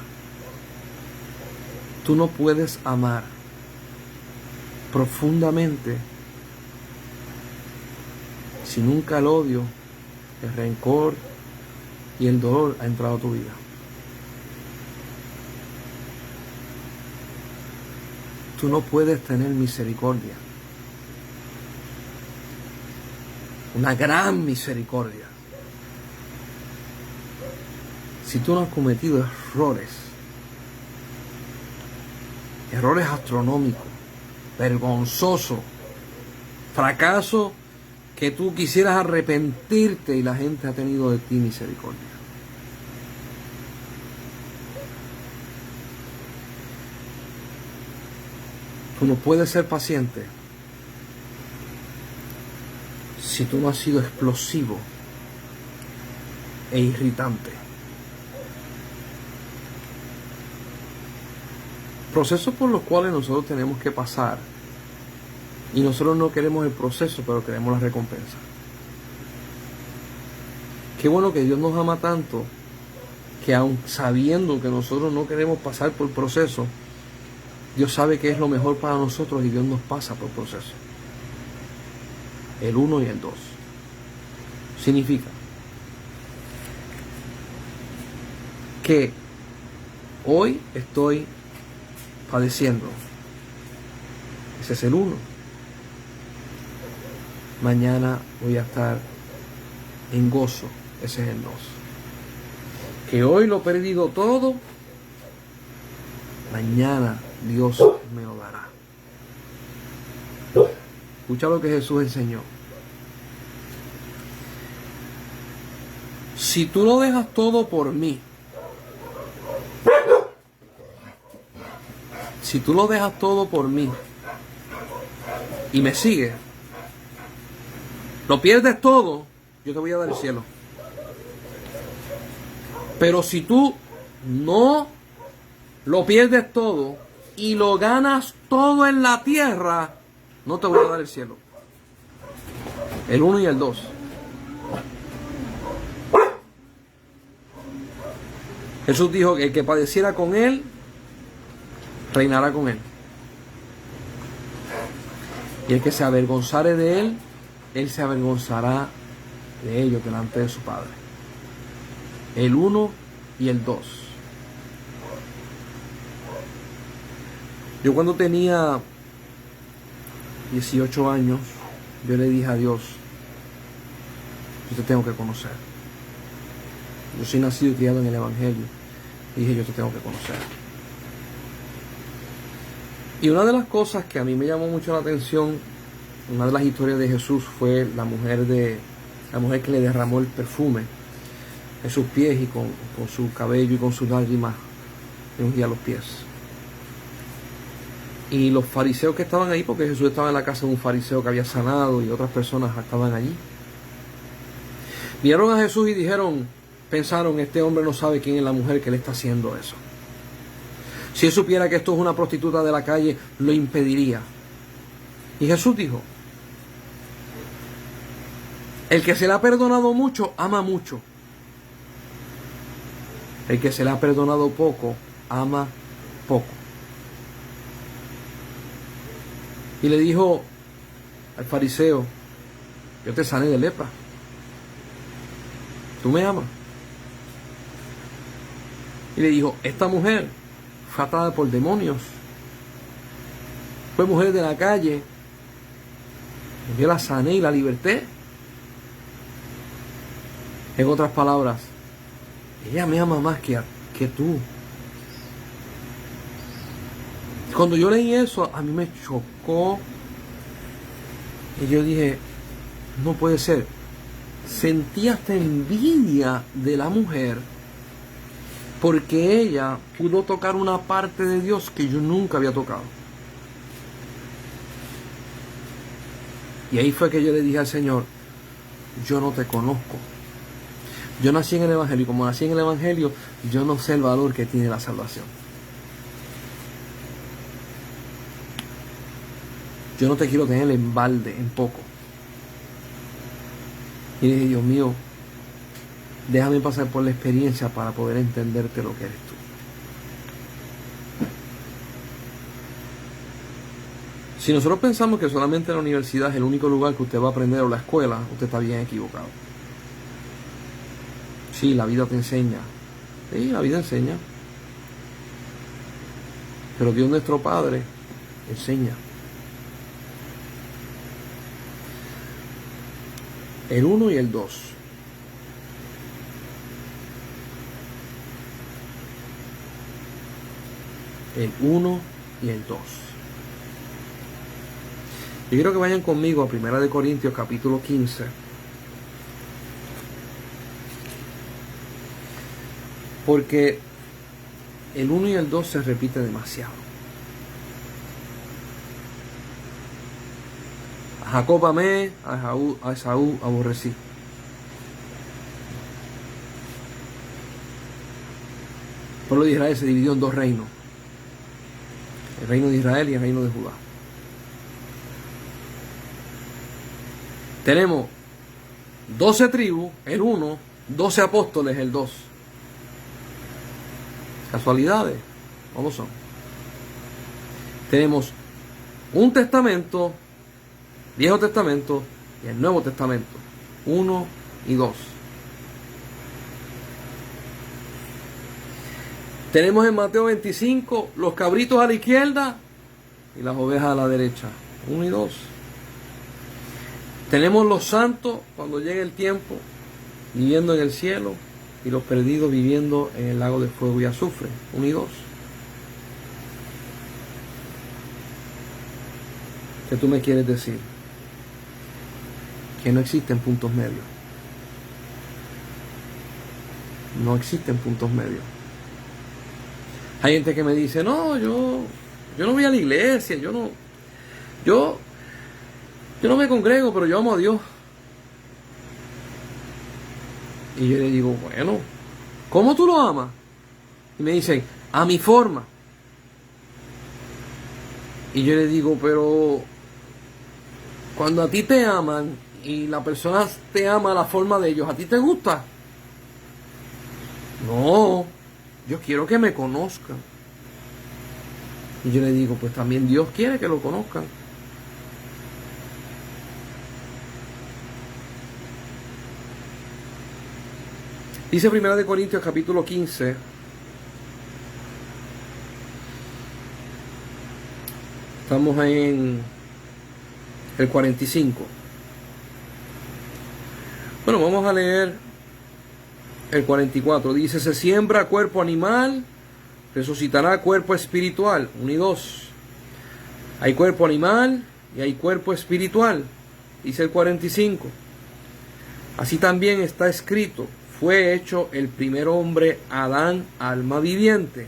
Tú no puedes amar profundamente si nunca el odio, el rencor y el dolor ha entrado a tu vida. Tú no puedes tener misericordia, una gran misericordia, si tú no has cometido errores astronómicos, vergonzosos, fracasos que tú quisieras arrepentirte y la gente ha tenido de ti misericordia. Tú no puedes ser paciente si tú no has sido explosivo e irritante. Procesos por los cuales nosotros tenemos que pasar. Y nosotros no queremos el proceso, pero queremos la recompensa. Qué bueno que Dios nos ama tanto, que aun sabiendo que nosotros no queremos pasar por proceso, Dios sabe que es lo mejor para nosotros y Dios nos pasa por proceso. El 1 y el 2. Significa que hoy estoy padeciendo. Ese es el 1. Mañana voy a estar en gozo. Ese es el 2. Que hoy lo he perdido todo. Mañana Dios me lo dará. Escucha lo que Jesús enseñó. Si tú lo dejas todo por mí, si tú lo dejas todo por mí y me sigues, lo pierdes todo, yo te voy a dar el cielo. Pero si tú no lo pierdes todo y lo ganas todo en la tierra, no te voy a dar el cielo. El 1 y el 2. Jesús dijo que el que padeciera con él, reinará con él. Y el que se avergonzare de él, él se avergonzará de ellos delante de su Padre. El 1 y el 2. Yo cuando tenía 18 años, yo le dije a Dios, yo te tengo que conocer. Yo soy nacido y criado en el Evangelio. Y dije, yo te tengo que conocer. Y una de las cosas que a mí me llamó mucho la atención una de las historias de Jesús fue la mujer que le derramó el perfume en sus pies y con su cabello y con sus lágrimas le ungía los pies. Y los fariseos que estaban ahí, porque Jesús estaba en la casa de un fariseo que había sanado y otras personas estaban allí, vieron a Jesús y pensaron, este hombre no sabe quién es la mujer que le está haciendo eso. Si él supiera que esto es una prostituta de la calle, lo impediría. Y Jesús dijo, el que se le ha perdonado mucho, ama mucho. El que se le ha perdonado poco, ama poco. Y le dijo al fariseo, yo te sané de lepra. ¿Tú me amas? Y le dijo, esta mujer fue atada por demonios. Fue mujer de la calle. Yo la sané y la liberté. En otras palabras, ella me ama más que tú. Cuando yo leí eso, a mí me chocó. Y yo dije, no puede ser. Sentí hasta envidia de la mujer, porque ella pudo tocar una parte de Dios que yo nunca había tocado. Y ahí fue que yo le dije al Señor, yo no te conozco. Yo nací en el Evangelio y como nací en el Evangelio, yo no sé el valor que tiene la salvación. Yo no te quiero tener en balde, en poco. Y dije, Dios mío, déjame pasar por la experiencia para poder entenderte lo que eres tú. Si nosotros pensamos que solamente la universidad es el único lugar que usted va a aprender, o la escuela, usted está bien equivocado. Sí, la vida te enseña. Sí, la vida enseña. Pero Dios nuestro Padre enseña. El 1 y el 2. El 1 y el 2. Yo quiero que vayan conmigo a 1 Corintios capítulo 15. Porque el 1 y el 2 se repite demasiado. A Jacob amé, a Esaú aborrecí. El pueblo de Israel se dividió en dos reinos. El reino de Israel y el reino de Judá. Tenemos 12 tribus, el 1, 12 apóstoles, el 2. ¿Casualidades? ¿O no son? Tenemos un testamento, Viejo Testamento y el Nuevo Testamento, 1 y 2. Tenemos en Mateo 25 los cabritos a la izquierda y las ovejas a la derecha, 1 y 2. Tenemos los santos cuando llegue el tiempo viviendo en el cielo y los perdidos viviendo en el lago de fuego y azufre, 1 y 2. ¿Qué tú me quieres decir? Que no existen puntos medios. No existen puntos medios. Hay gente que me dice, no, yo no voy a la iglesia, yo no me congrego, pero yo amo a Dios. Y yo le digo, bueno, ¿cómo tú lo amas? Y me dicen, a mi forma. Y yo le digo, pero cuando a ti te aman y la persona te ama a la forma de ellos, ¿a ti te gusta? No, yo quiero que me conozcan. Y yo le digo, pues también Dios quiere que lo conozcan. Dice 1 Corintios capítulo 15. Estamos en el 45. Bueno, vamos a leer el 44. Dice, se siembra cuerpo animal, resucitará cuerpo espiritual. 1 y 2. Hay cuerpo animal y hay cuerpo espiritual, dice el 45. Así también está escrito, fue hecho el primer hombre Adán, alma viviente,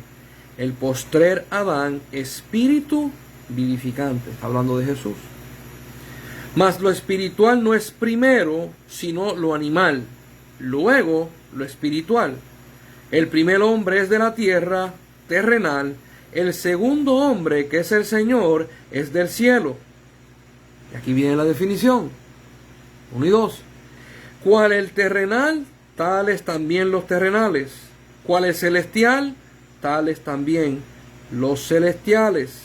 el postrer Adán, espíritu vivificante. Está hablando de Jesús. Mas lo espiritual no es primero, sino lo animal, luego lo espiritual. El primer hombre es de la tierra, terrenal, el segundo hombre, que es el Señor, es del cielo. Y aquí viene la definición, 1 y 2. Cual el terrenal, tales también los terrenales. Cual el celestial, tales también los celestiales.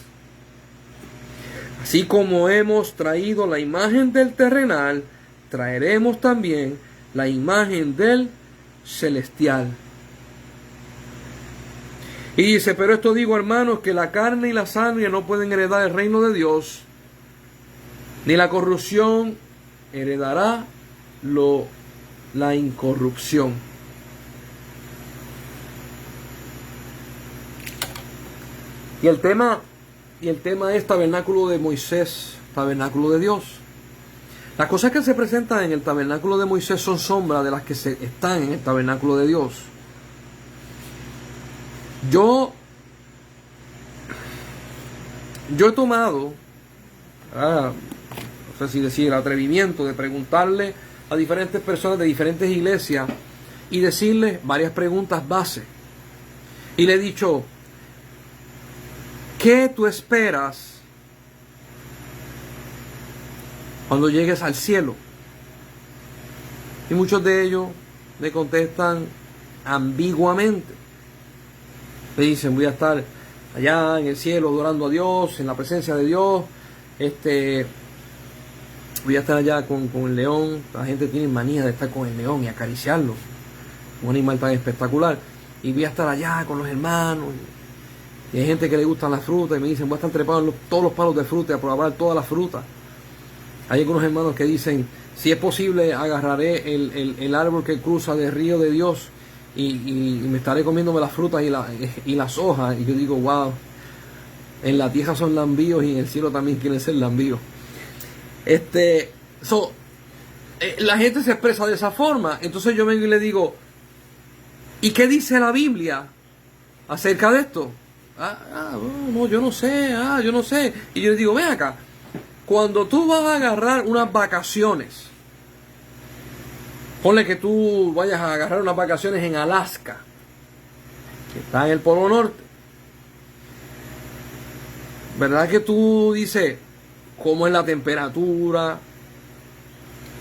Así como hemos traído la imagen del terrenal, traeremos también la imagen del celestial. Y dice, pero esto digo, hermanos, que la carne y la sangre no pueden heredar el reino de Dios, ni la corrupción heredará la incorrupción. Y el tema es tabernáculo de Moisés, tabernáculo de Dios. Las cosas que se presentan en el tabernáculo de Moisés son sombras de las que están en el tabernáculo de Dios. Yo he tomado, no sé si decir, el atrevimiento de preguntarle a diferentes personas de diferentes iglesias y decirles varias preguntas base. Y le he dicho, ¿qué tú esperas cuando llegues al cielo? Y muchos de ellos me contestan ambiguamente. Me dicen, voy a estar allá en el cielo adorando a Dios, en la presencia de Dios. Voy a estar allá con el león. La gente tiene manía de estar con el león y acariciarlo. Un animal tan espectacular. Y voy a estar allá con los hermanos. Y hay gente que le gustan las frutas y me dicen, voy a estar trepado en todos los palos de fruta y a probar todas las frutas. Hay algunos hermanos que dicen, si es posible, agarraré el árbol que cruza del río de Dios y me estaré comiéndome las frutas y las hojas. Y yo digo, wow, en la tierra son lambíos y en el cielo también quieren ser lambíos. La gente se expresa de esa forma. Entonces yo vengo y le digo, ¿y qué dice la Biblia acerca de esto? No, yo no sé, yo no sé. Y yo le digo, ven acá, cuando tú vas a agarrar unas vacaciones, ponle que tú vayas a agarrar unas vacaciones en Alaska, que está en el Polo Norte, ¿verdad que tú dices cómo es la temperatura?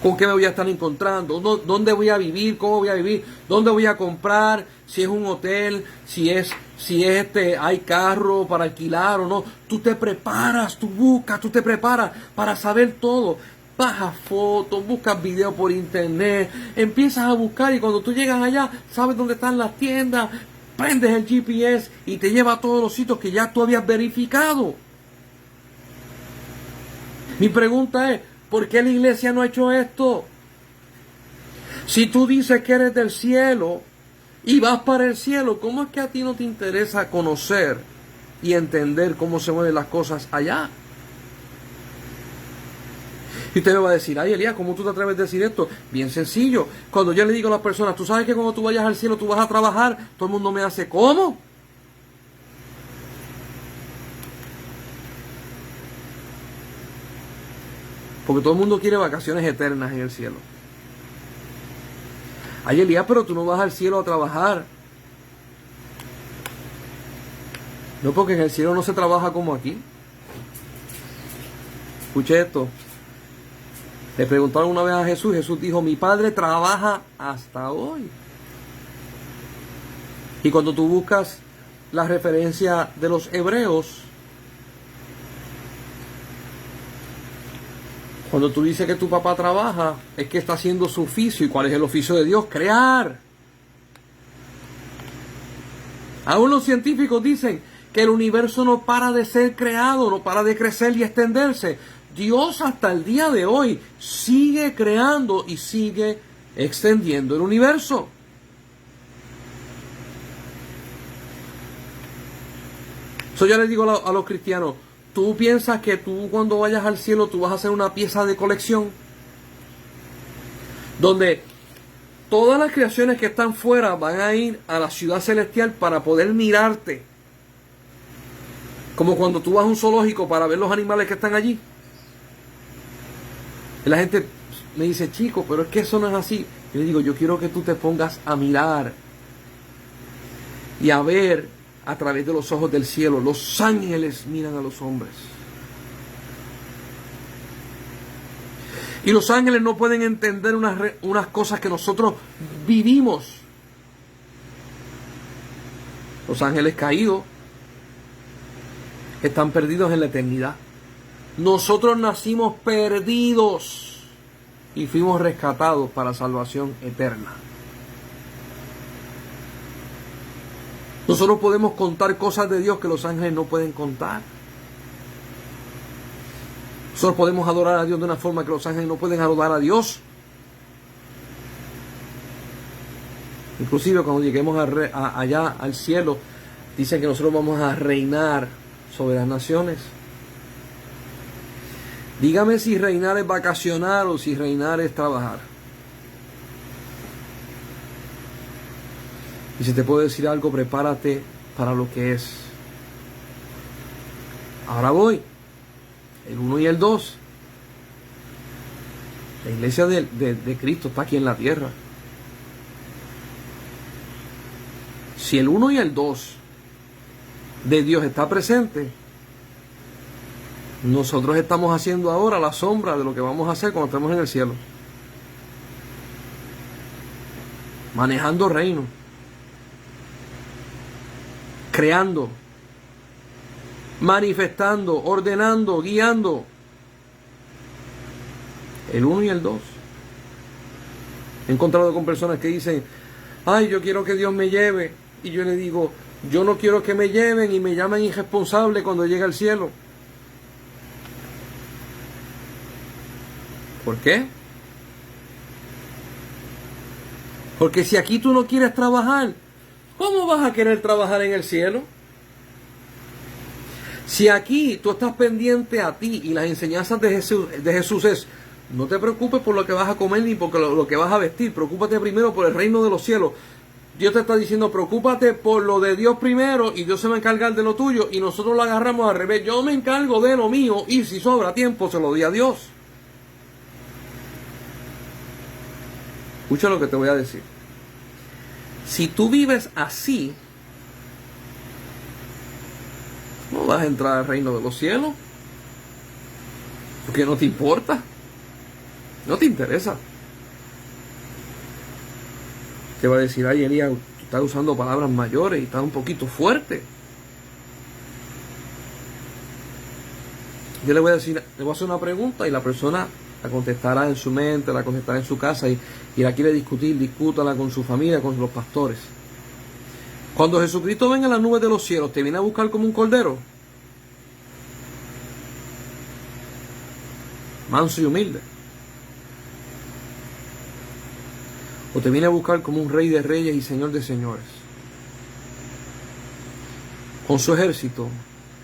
¿Con qué me voy a estar encontrando? ¿Dónde voy a vivir? ¿Cómo voy a vivir? ¿Dónde voy a comprar? Si es un hotel, si hay carro para alquilar o no. Tú te preparas, tú te preparas para saber todo. Bajas fotos, buscas videos por internet, empiezas a buscar y cuando tú llegas allá, sabes dónde están las tiendas, prendes el GPS y te lleva a todos los sitios que ya tú habías verificado. Mi pregunta es, ¿por qué la iglesia no ha hecho esto? Si tú dices que eres del cielo y vas para el cielo, ¿cómo es que a ti no te interesa conocer y entender cómo se mueven las cosas allá? Y usted me va a decir, ay Elías, ¿cómo tú te atreves a decir esto? Bien sencillo. Cuando yo le digo a las personas, tú sabes que cuando tú vayas al cielo tú vas a trabajar, todo el mundo me hace, ¿cómo? Porque todo el mundo quiere vacaciones eternas en el cielo. Ay, Elías, pero tú no vas al cielo a trabajar. No, porque en el cielo no se trabaja como aquí. Escuche esto. Le preguntaron una vez a Jesús. Jesús dijo, mi Padre trabaja hasta hoy. Y cuando tú buscas la referencia de los hebreos, cuando tú dices que tu papá trabaja, es que está haciendo su oficio. ¿Y cuál es el oficio de Dios? Crear. Aún los científicos dicen que el universo no para de ser creado, no para de crecer y extenderse. Dios hasta el día de hoy sigue creando y sigue extendiendo el universo. Yo les digo a los cristianos, ¿Tú piensas que tú cuando vayas al cielo tú vas a hacer una pieza de colección? Donde todas las creaciones que están fuera van a ir a la ciudad celestial para poder mirarte. Como cuando tú vas a un zoológico para ver los animales que están allí. Y la gente me dice, chico, pero es que eso no es así. Yo le digo, yo quiero que tú te pongas a mirar y a ver a través de los ojos del cielo. Los ángeles miran a los hombres. Y los ángeles no pueden entender unas cosas que nosotros vivimos. Los ángeles caídos están perdidos en la eternidad. Nosotros nacimos perdidos y fuimos rescatados para salvación eterna. Nosotros podemos contar cosas de Dios que los ángeles no pueden contar. Nosotros podemos adorar a Dios de una forma que los ángeles no pueden adorar a Dios. Inclusive cuando lleguemos allá al cielo, dicen que nosotros vamos a reinar sobre las naciones. Dígame si reinar es vacacionar o si reinar es trabajar. Y si te puedo decir algo, prepárate para lo que es. Ahora voy. El 1 y el 2. La iglesia de Cristo está aquí en la tierra. Si el 1 y el 2 de Dios está presente, nosotros estamos haciendo ahora la sombra de lo que vamos a hacer cuando estemos en el cielo. Manejando reino. Creando. Manifestando, ordenando, guiando. El 1 y el 2. He encontrado con personas que dicen, ay, yo quiero que Dios me lleve. Y yo le digo, yo no quiero que me lleven y me llamen irresponsable cuando llegue al cielo. ¿Por qué? Porque si aquí tú no quieres trabajar, ¿cómo vas a querer trabajar en el cielo? Si aquí tú estás pendiente a ti y las enseñanzas de Jesús es, no te preocupes por lo que vas a comer ni por lo que vas a vestir, preocúpate primero por el reino de los cielos. Dios te está diciendo, preocúpate por lo de Dios primero y Dios se va a encargar de lo tuyo y nosotros lo agarramos al revés. Yo me encargo de lo mío y si sobra tiempo se lo doy a Dios. Escucha lo que te voy a decir. Si tú vives así, no vas a entrar al reino de los cielos. Porque no te importa. No te interesa. Te va a decir, ay Elías, tú estás usando palabras mayores y estás un poquito fuerte. Yo le voy a decir, le voy a hacer una pregunta y la persona la contestará en su mente, la contestará en su casa y la quiere discutir, discútala con su familia, con los pastores. Cuando Jesucristo venga en las nubes de los cielos, ¿te viene a buscar como un cordero? Manso y humilde. ¿O te viene a buscar como un rey de reyes y señor de señores? Con su ejército,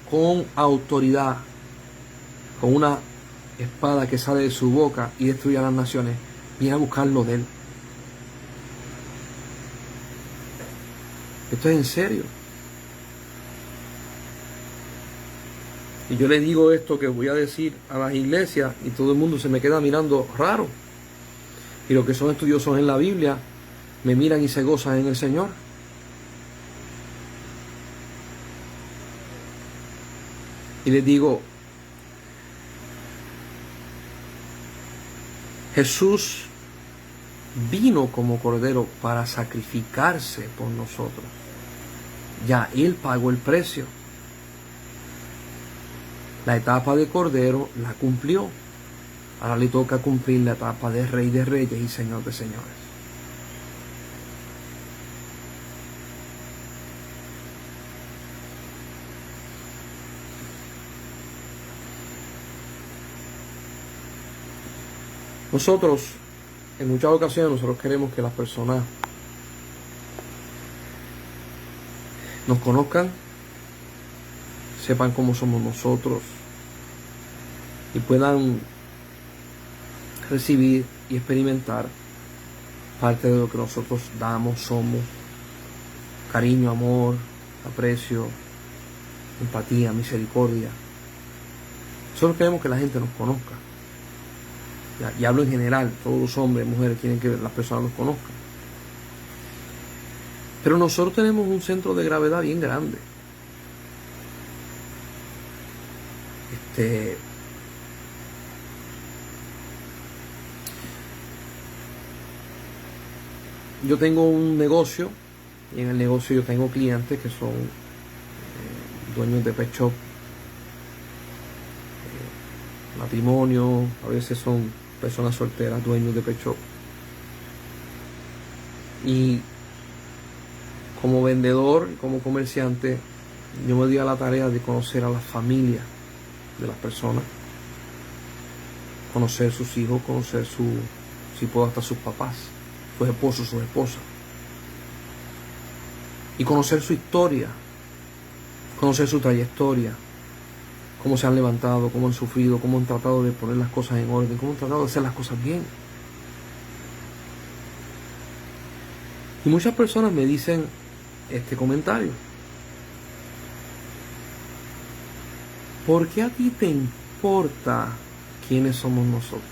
con autoridad, con una espada que sale de su boca y destruye a las naciones. Viene a buscarlo de él. Esto es en serio. Y yo le digo esto que voy a decir a las iglesias y todo el mundo se me queda mirando raro. Y los que son estudiosos en la Biblia me miran y se gozan en el Señor. Y les digo, Jesús vino como cordero para sacrificarse por nosotros. Ya Él pagó el precio. La etapa de cordero la cumplió. Ahora le toca cumplir la etapa de rey de reyes y señor de señores. Nosotros, en muchas ocasiones, nosotros queremos que las personas nos conozcan, sepan cómo somos nosotros y puedan recibir y experimentar parte de lo que nosotros damos, somos: cariño, amor, aprecio, empatía, misericordia. Solo queremos que la gente nos conozca. Y hablo en general, todos los hombres y mujeres quieren que las personas nos conozcan. Pero nosotros tenemos un centro de gravedad bien grande. Yo tengo un negocio y en el negocio yo tengo clientes que son dueños de pet shop, matrimonio, a veces son personas solteras, dueños de pet shop. Y como vendedor, como comerciante, yo me di a la tarea de conocer a las familias de las personas, conocer sus hijos, conocer si puedo, hasta sus papás, sus esposos, sus esposas, y conocer su historia, conocer su trayectoria, cómo se han levantado, cómo han sufrido, cómo han tratado de poner las cosas en orden, cómo han tratado de hacer las cosas bien. Y muchas personas me dicen este comentario: ¿por qué a ti te importa quiénes somos nosotros?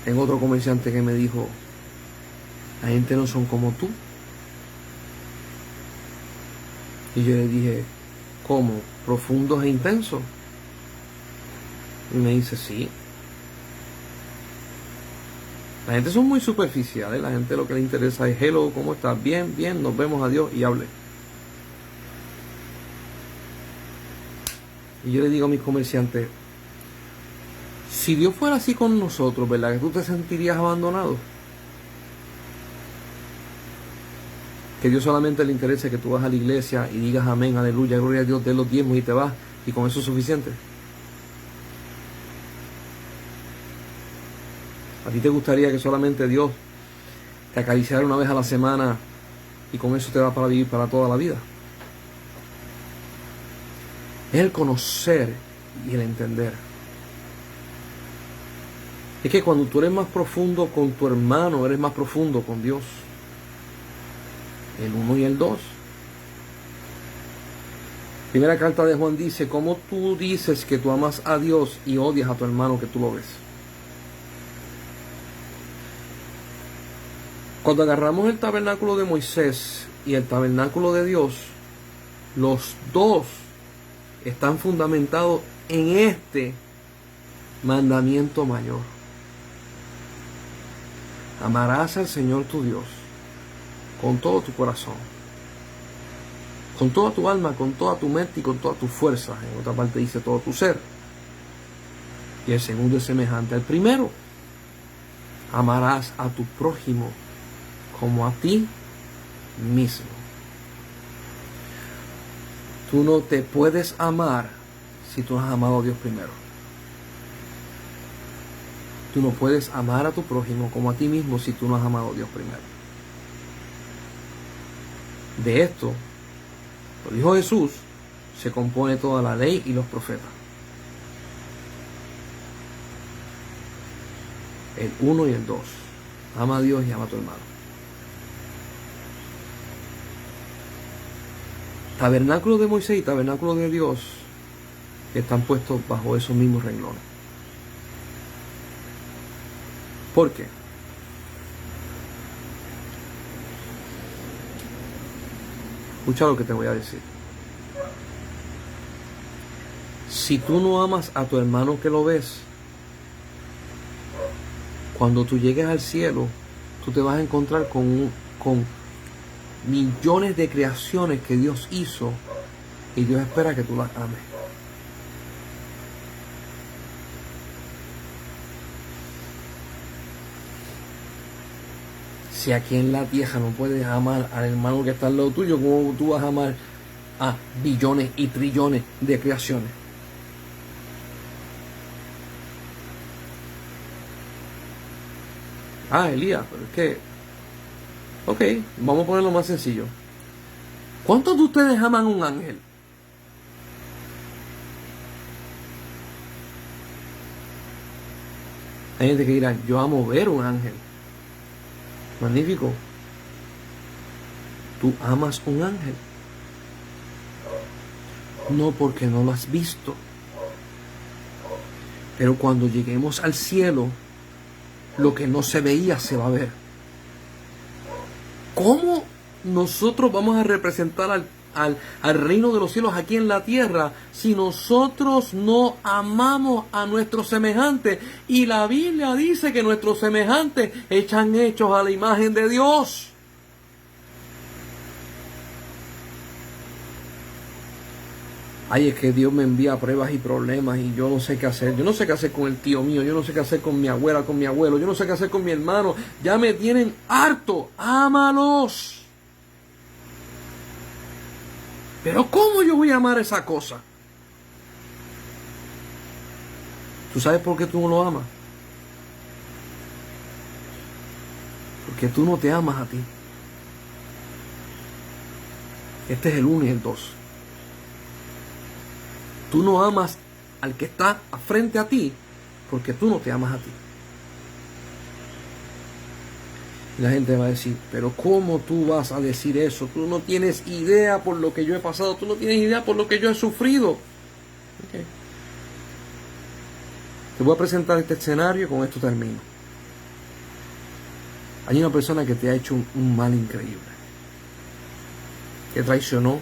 Tengo otro comerciante que me dijo: la gente no son como tú. Y yo le dije: ¿cómo? ¿Profundos e intensos? Y me dice: sí. La gente son muy superficiales. La gente lo que le interesa es: hello, ¿cómo estás? Bien, bien, nos vemos, adiós, y hable. Y yo le digo a mis comerciantes: si Dios fuera así con nosotros, ¿verdad que tú te sentirías abandonado? Que Dios solamente le interesa que tú vas a la iglesia y digas amén, aleluya, gloria a Dios, de los diezmos y te vas, y con eso es suficiente. ¿A ti te gustaría que solamente Dios te acariciara una vez a la semana y con eso te va para vivir para toda la vida? Es el conocer y el entender. Es que cuando tú eres más profundo con tu hermano, eres más profundo con Dios. El 1 y el 2. Primera carta de Juan dice: ¿cómo tú dices que tú amas a Dios y odias a tu hermano que tú lo ves? Cuando agarramos el tabernáculo de Moisés y el tabernáculo de Dios, los dos están fundamentados en este mandamiento mayor: amarás al Señor tu Dios con todo tu corazón, con toda tu alma, con toda tu mente y con toda tu fuerza. En otra parte dice todo tu ser. Y el segundo es semejante al primero: amarás a tu prójimo como a ti mismo. Tú no te puedes amar si tú no has amado a Dios primero. Tú no puedes amar a tu prójimo como a ti mismo si tú no has amado a Dios primero. De esto, lo dijo Jesús, se compone toda la ley y los profetas. El 1 y el 2. Ama a Dios y ama a tu hermano. Tabernáculo de Moisés y tabernáculo de Dios están puestos bajo esos mismos renglones. ¿Por qué? Escucha lo que te voy a decir. Si tú no amas a tu hermano que lo ves, cuando tú llegues al cielo, tú te vas a encontrar con millones de creaciones que Dios hizo y Dios espera que tú las ames. Si aquí en la tierra no puedes amar al hermano que está al lado tuyo, ¿cómo tú vas a amar a billones y trillones de creaciones? Elías, pero es que... Ok, vamos a ponerlo más sencillo. ¿Cuántos de ustedes aman un ángel? Hay gente que dirá, yo amo ver un ángel. Magnífico. Tú amas un ángel. No porque no lo has visto. Pero cuando lleguemos al cielo, lo que no se veía se va a ver. ¿Cómo nosotros vamos a representar al reino de los cielos aquí en la tierra si nosotros no amamos a nuestros semejantes? Y la Biblia dice que nuestros semejantes están hechos a la imagen de Dios. Ay, es que Dios me envía pruebas y problemas y yo no sé qué hacer. Yo no sé qué hacer con el tío mío, yo no sé qué hacer con mi abuela, con mi abuelo, yo no sé qué hacer con mi hermano. Ya me tienen harto. Ámalos. Pero ¿cómo yo voy a amar esa cosa? ¿Tú sabes por qué tú no lo amas? Porque tú no te amas a ti. Este es el 1 y el 2. Tú no amas al que está frente a ti porque tú no te amas a ti. Y la gente va a decir, pero ¿cómo tú vas a decir eso? Tú no tienes idea por lo que yo he pasado, tú no tienes idea por lo que yo he sufrido. Okay. Te voy a presentar este escenario y con esto termino. Hay una persona que te ha hecho un mal increíble. Te traicionó,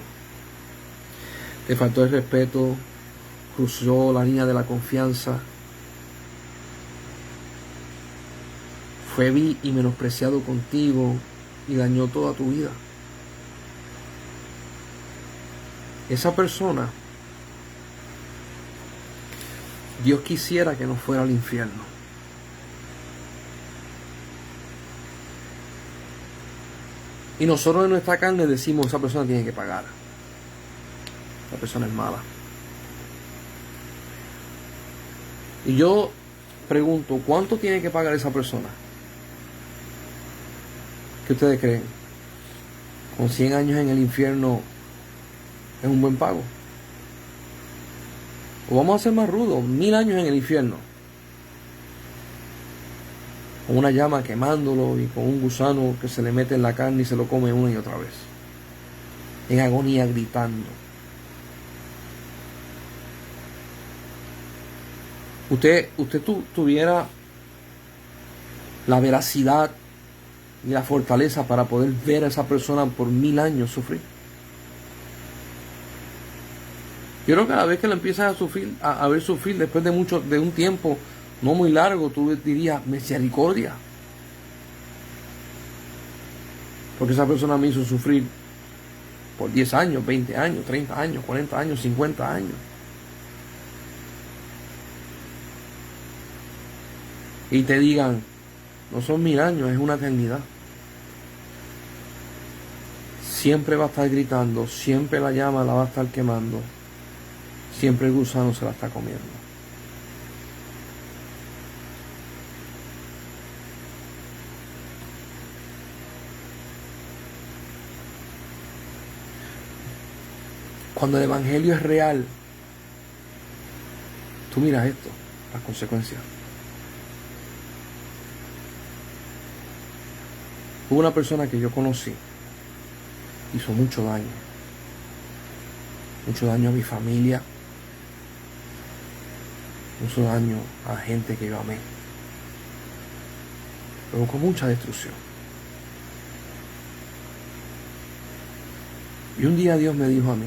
te faltó el respeto, cruzó la línea de la confianza, fue vil y menospreciado contigo y dañó toda tu vida. Esa persona, Dios quisiera que no fuera al infierno. Y nosotros en nuestra carne decimos, esa persona tiene que pagar. La persona es mala. Y yo pregunto, ¿cuánto tiene que pagar esa persona? ¿Qué ustedes creen? ¿Con 100 años en el infierno es un buen pago? O vamos a ser más rudos, 1000 años en el infierno, con una llama quemándolo y con un gusano que se le mete en la carne y se lo come una y otra vez, en agonía gritando. Usted tuviera la veracidad y la fortaleza para poder ver a esa persona por 1000 años sufrir. Yo creo que cada vez que lo empiezas a ver sufrir después de un tiempo no muy largo, tú dirías misericordia, porque esa persona me hizo sufrir por 10 años, 20 años, 30 años, 40 años, 50 años. Y te digan, no son 1000 años, es una eternidad. Siempre va a estar gritando, siempre la llama la va a estar quemando, siempre el gusano se la está comiendo. Cuando el evangelio es real, tú miras esto, las consecuencias. Hubo una persona que yo conocí, hizo mucho daño a mi familia, mucho daño a la gente que yo amé, provocó mucha destrucción. Y un día Dios me dijo a mí,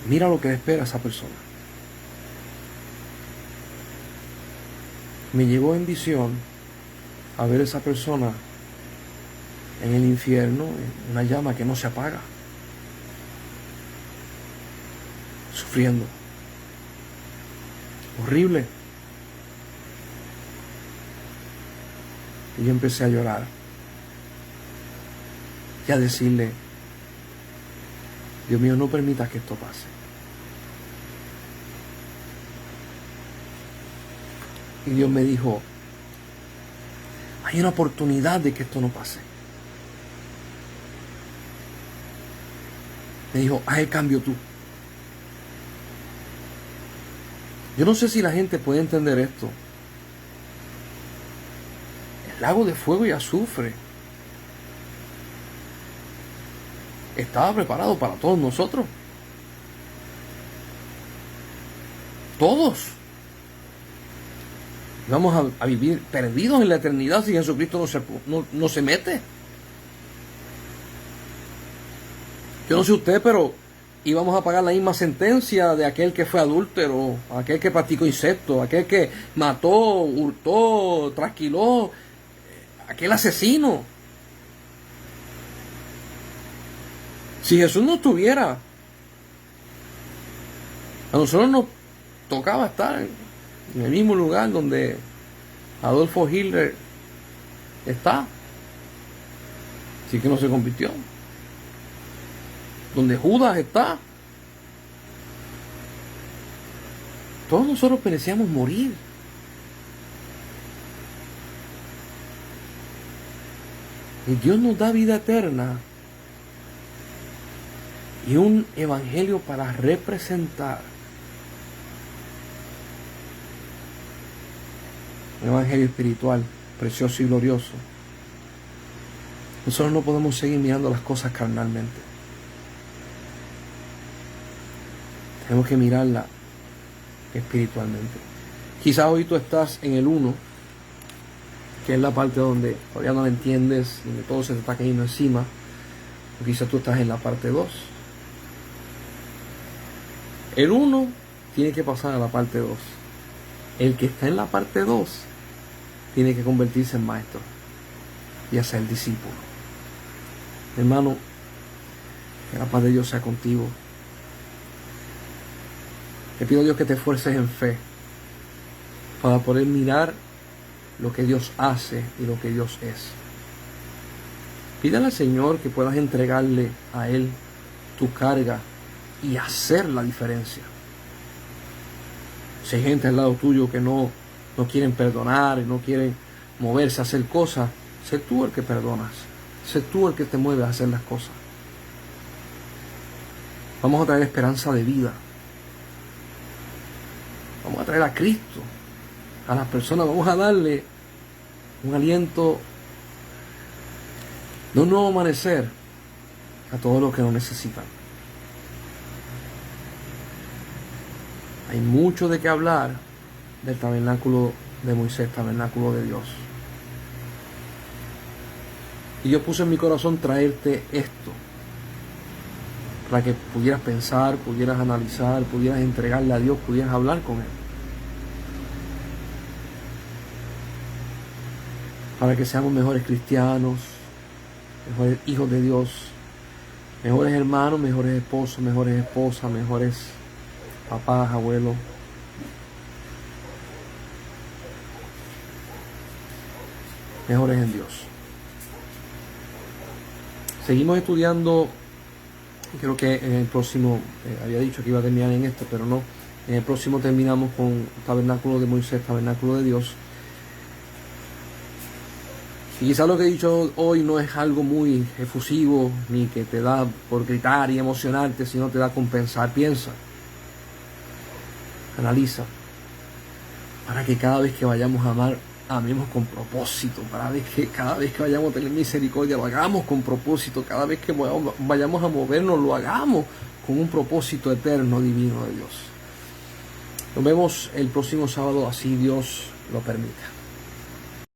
mira lo que le espera a esa persona. Me llevó en visión a ver a esa persona en el infierno, en una llama que no se apaga, sufriendo. Horrible. Y yo empecé a llorar y a decirle, Dios mío, no permitas que esto pase. Y Dios me dijo, Hay una oportunidad de que esto no pase. Me dijo, haz el cambio tú. Yo no sé si la gente puede entender esto. El lago de fuego y azufre estaba preparado para todos nosotros. Todos. Vamos a vivir perdidos en la eternidad si Jesucristo no se mete. Yo no sé usted, pero íbamos a pagar la misma sentencia de aquel que fue adúltero, aquel que practicó incesto, aquel que mató, hurtó, trasquiló, aquel asesino. Si Jesús no estuviera, a nosotros nos tocaba estar en el mismo lugar donde Adolfo Hitler está, así que no se convirtió. Donde Judas está. Todos nosotros merecíamos morir. Y Dios nos da vida eterna y un evangelio para representar. Un evangelio espiritual, precioso y glorioso. Nosotros no podemos seguir mirando las cosas carnalmente. Tenemos que mirarla espiritualmente. Quizás hoy tú estás en el 1, que es la parte donde todavía no la entiendes, donde todo se te está cayendo encima. O quizás tú estás en la parte 2. El 1 tiene que pasar a la parte 2. El que está en la parte 2 tiene que convertirse en maestro y hacer discípulo. Hermano, que la paz de Dios sea contigo. Te pido a Dios que te esfuerces en fe para poder mirar lo que Dios hace y lo que Dios es. Pídale al Señor que puedas entregarle a Él tu carga y hacer la diferencia. Si hay gente al lado tuyo que no quieren perdonar y no quieren moverse a hacer cosas, sé tú el que perdonas. Sé tú el que te mueve a hacer las cosas. Vamos a traer esperanza de vida. Vamos a traer a Cristo a las personas. Vamos a darle un aliento de un nuevo amanecer a todos los que lo necesitan. Hay mucho de qué hablar del tabernáculo de Moisés, tabernáculo de Dios. Y yo puse en mi corazón traerte esto, para que pudieras pensar, pudieras analizar, pudieras entregarle a Dios, pudieras hablar con Él. Para que seamos mejores cristianos, mejores hijos de Dios, mejores hermanos, mejores esposos, mejores esposas, mejores papás, abuelos. Mejores en Dios. Seguimos estudiando. Creo que en el próximo, había dicho que iba a terminar en esto, pero no. En el próximo terminamos con tabernáculo de Moisés, tabernáculo de Dios. Y quizás lo que he dicho hoy no es algo muy efusivo, ni que te da por gritar y emocionarte, sino te da compensar. Piensa, analiza, para que cada vez que vayamos a amar, amemos con propósito. Cada vez que vayamos a tener misericordia, lo hagamos con propósito. Cada vez que vayamos a movernos, lo hagamos con un propósito eterno, divino de Dios. Nos vemos el próximo sábado, así Dios lo permita.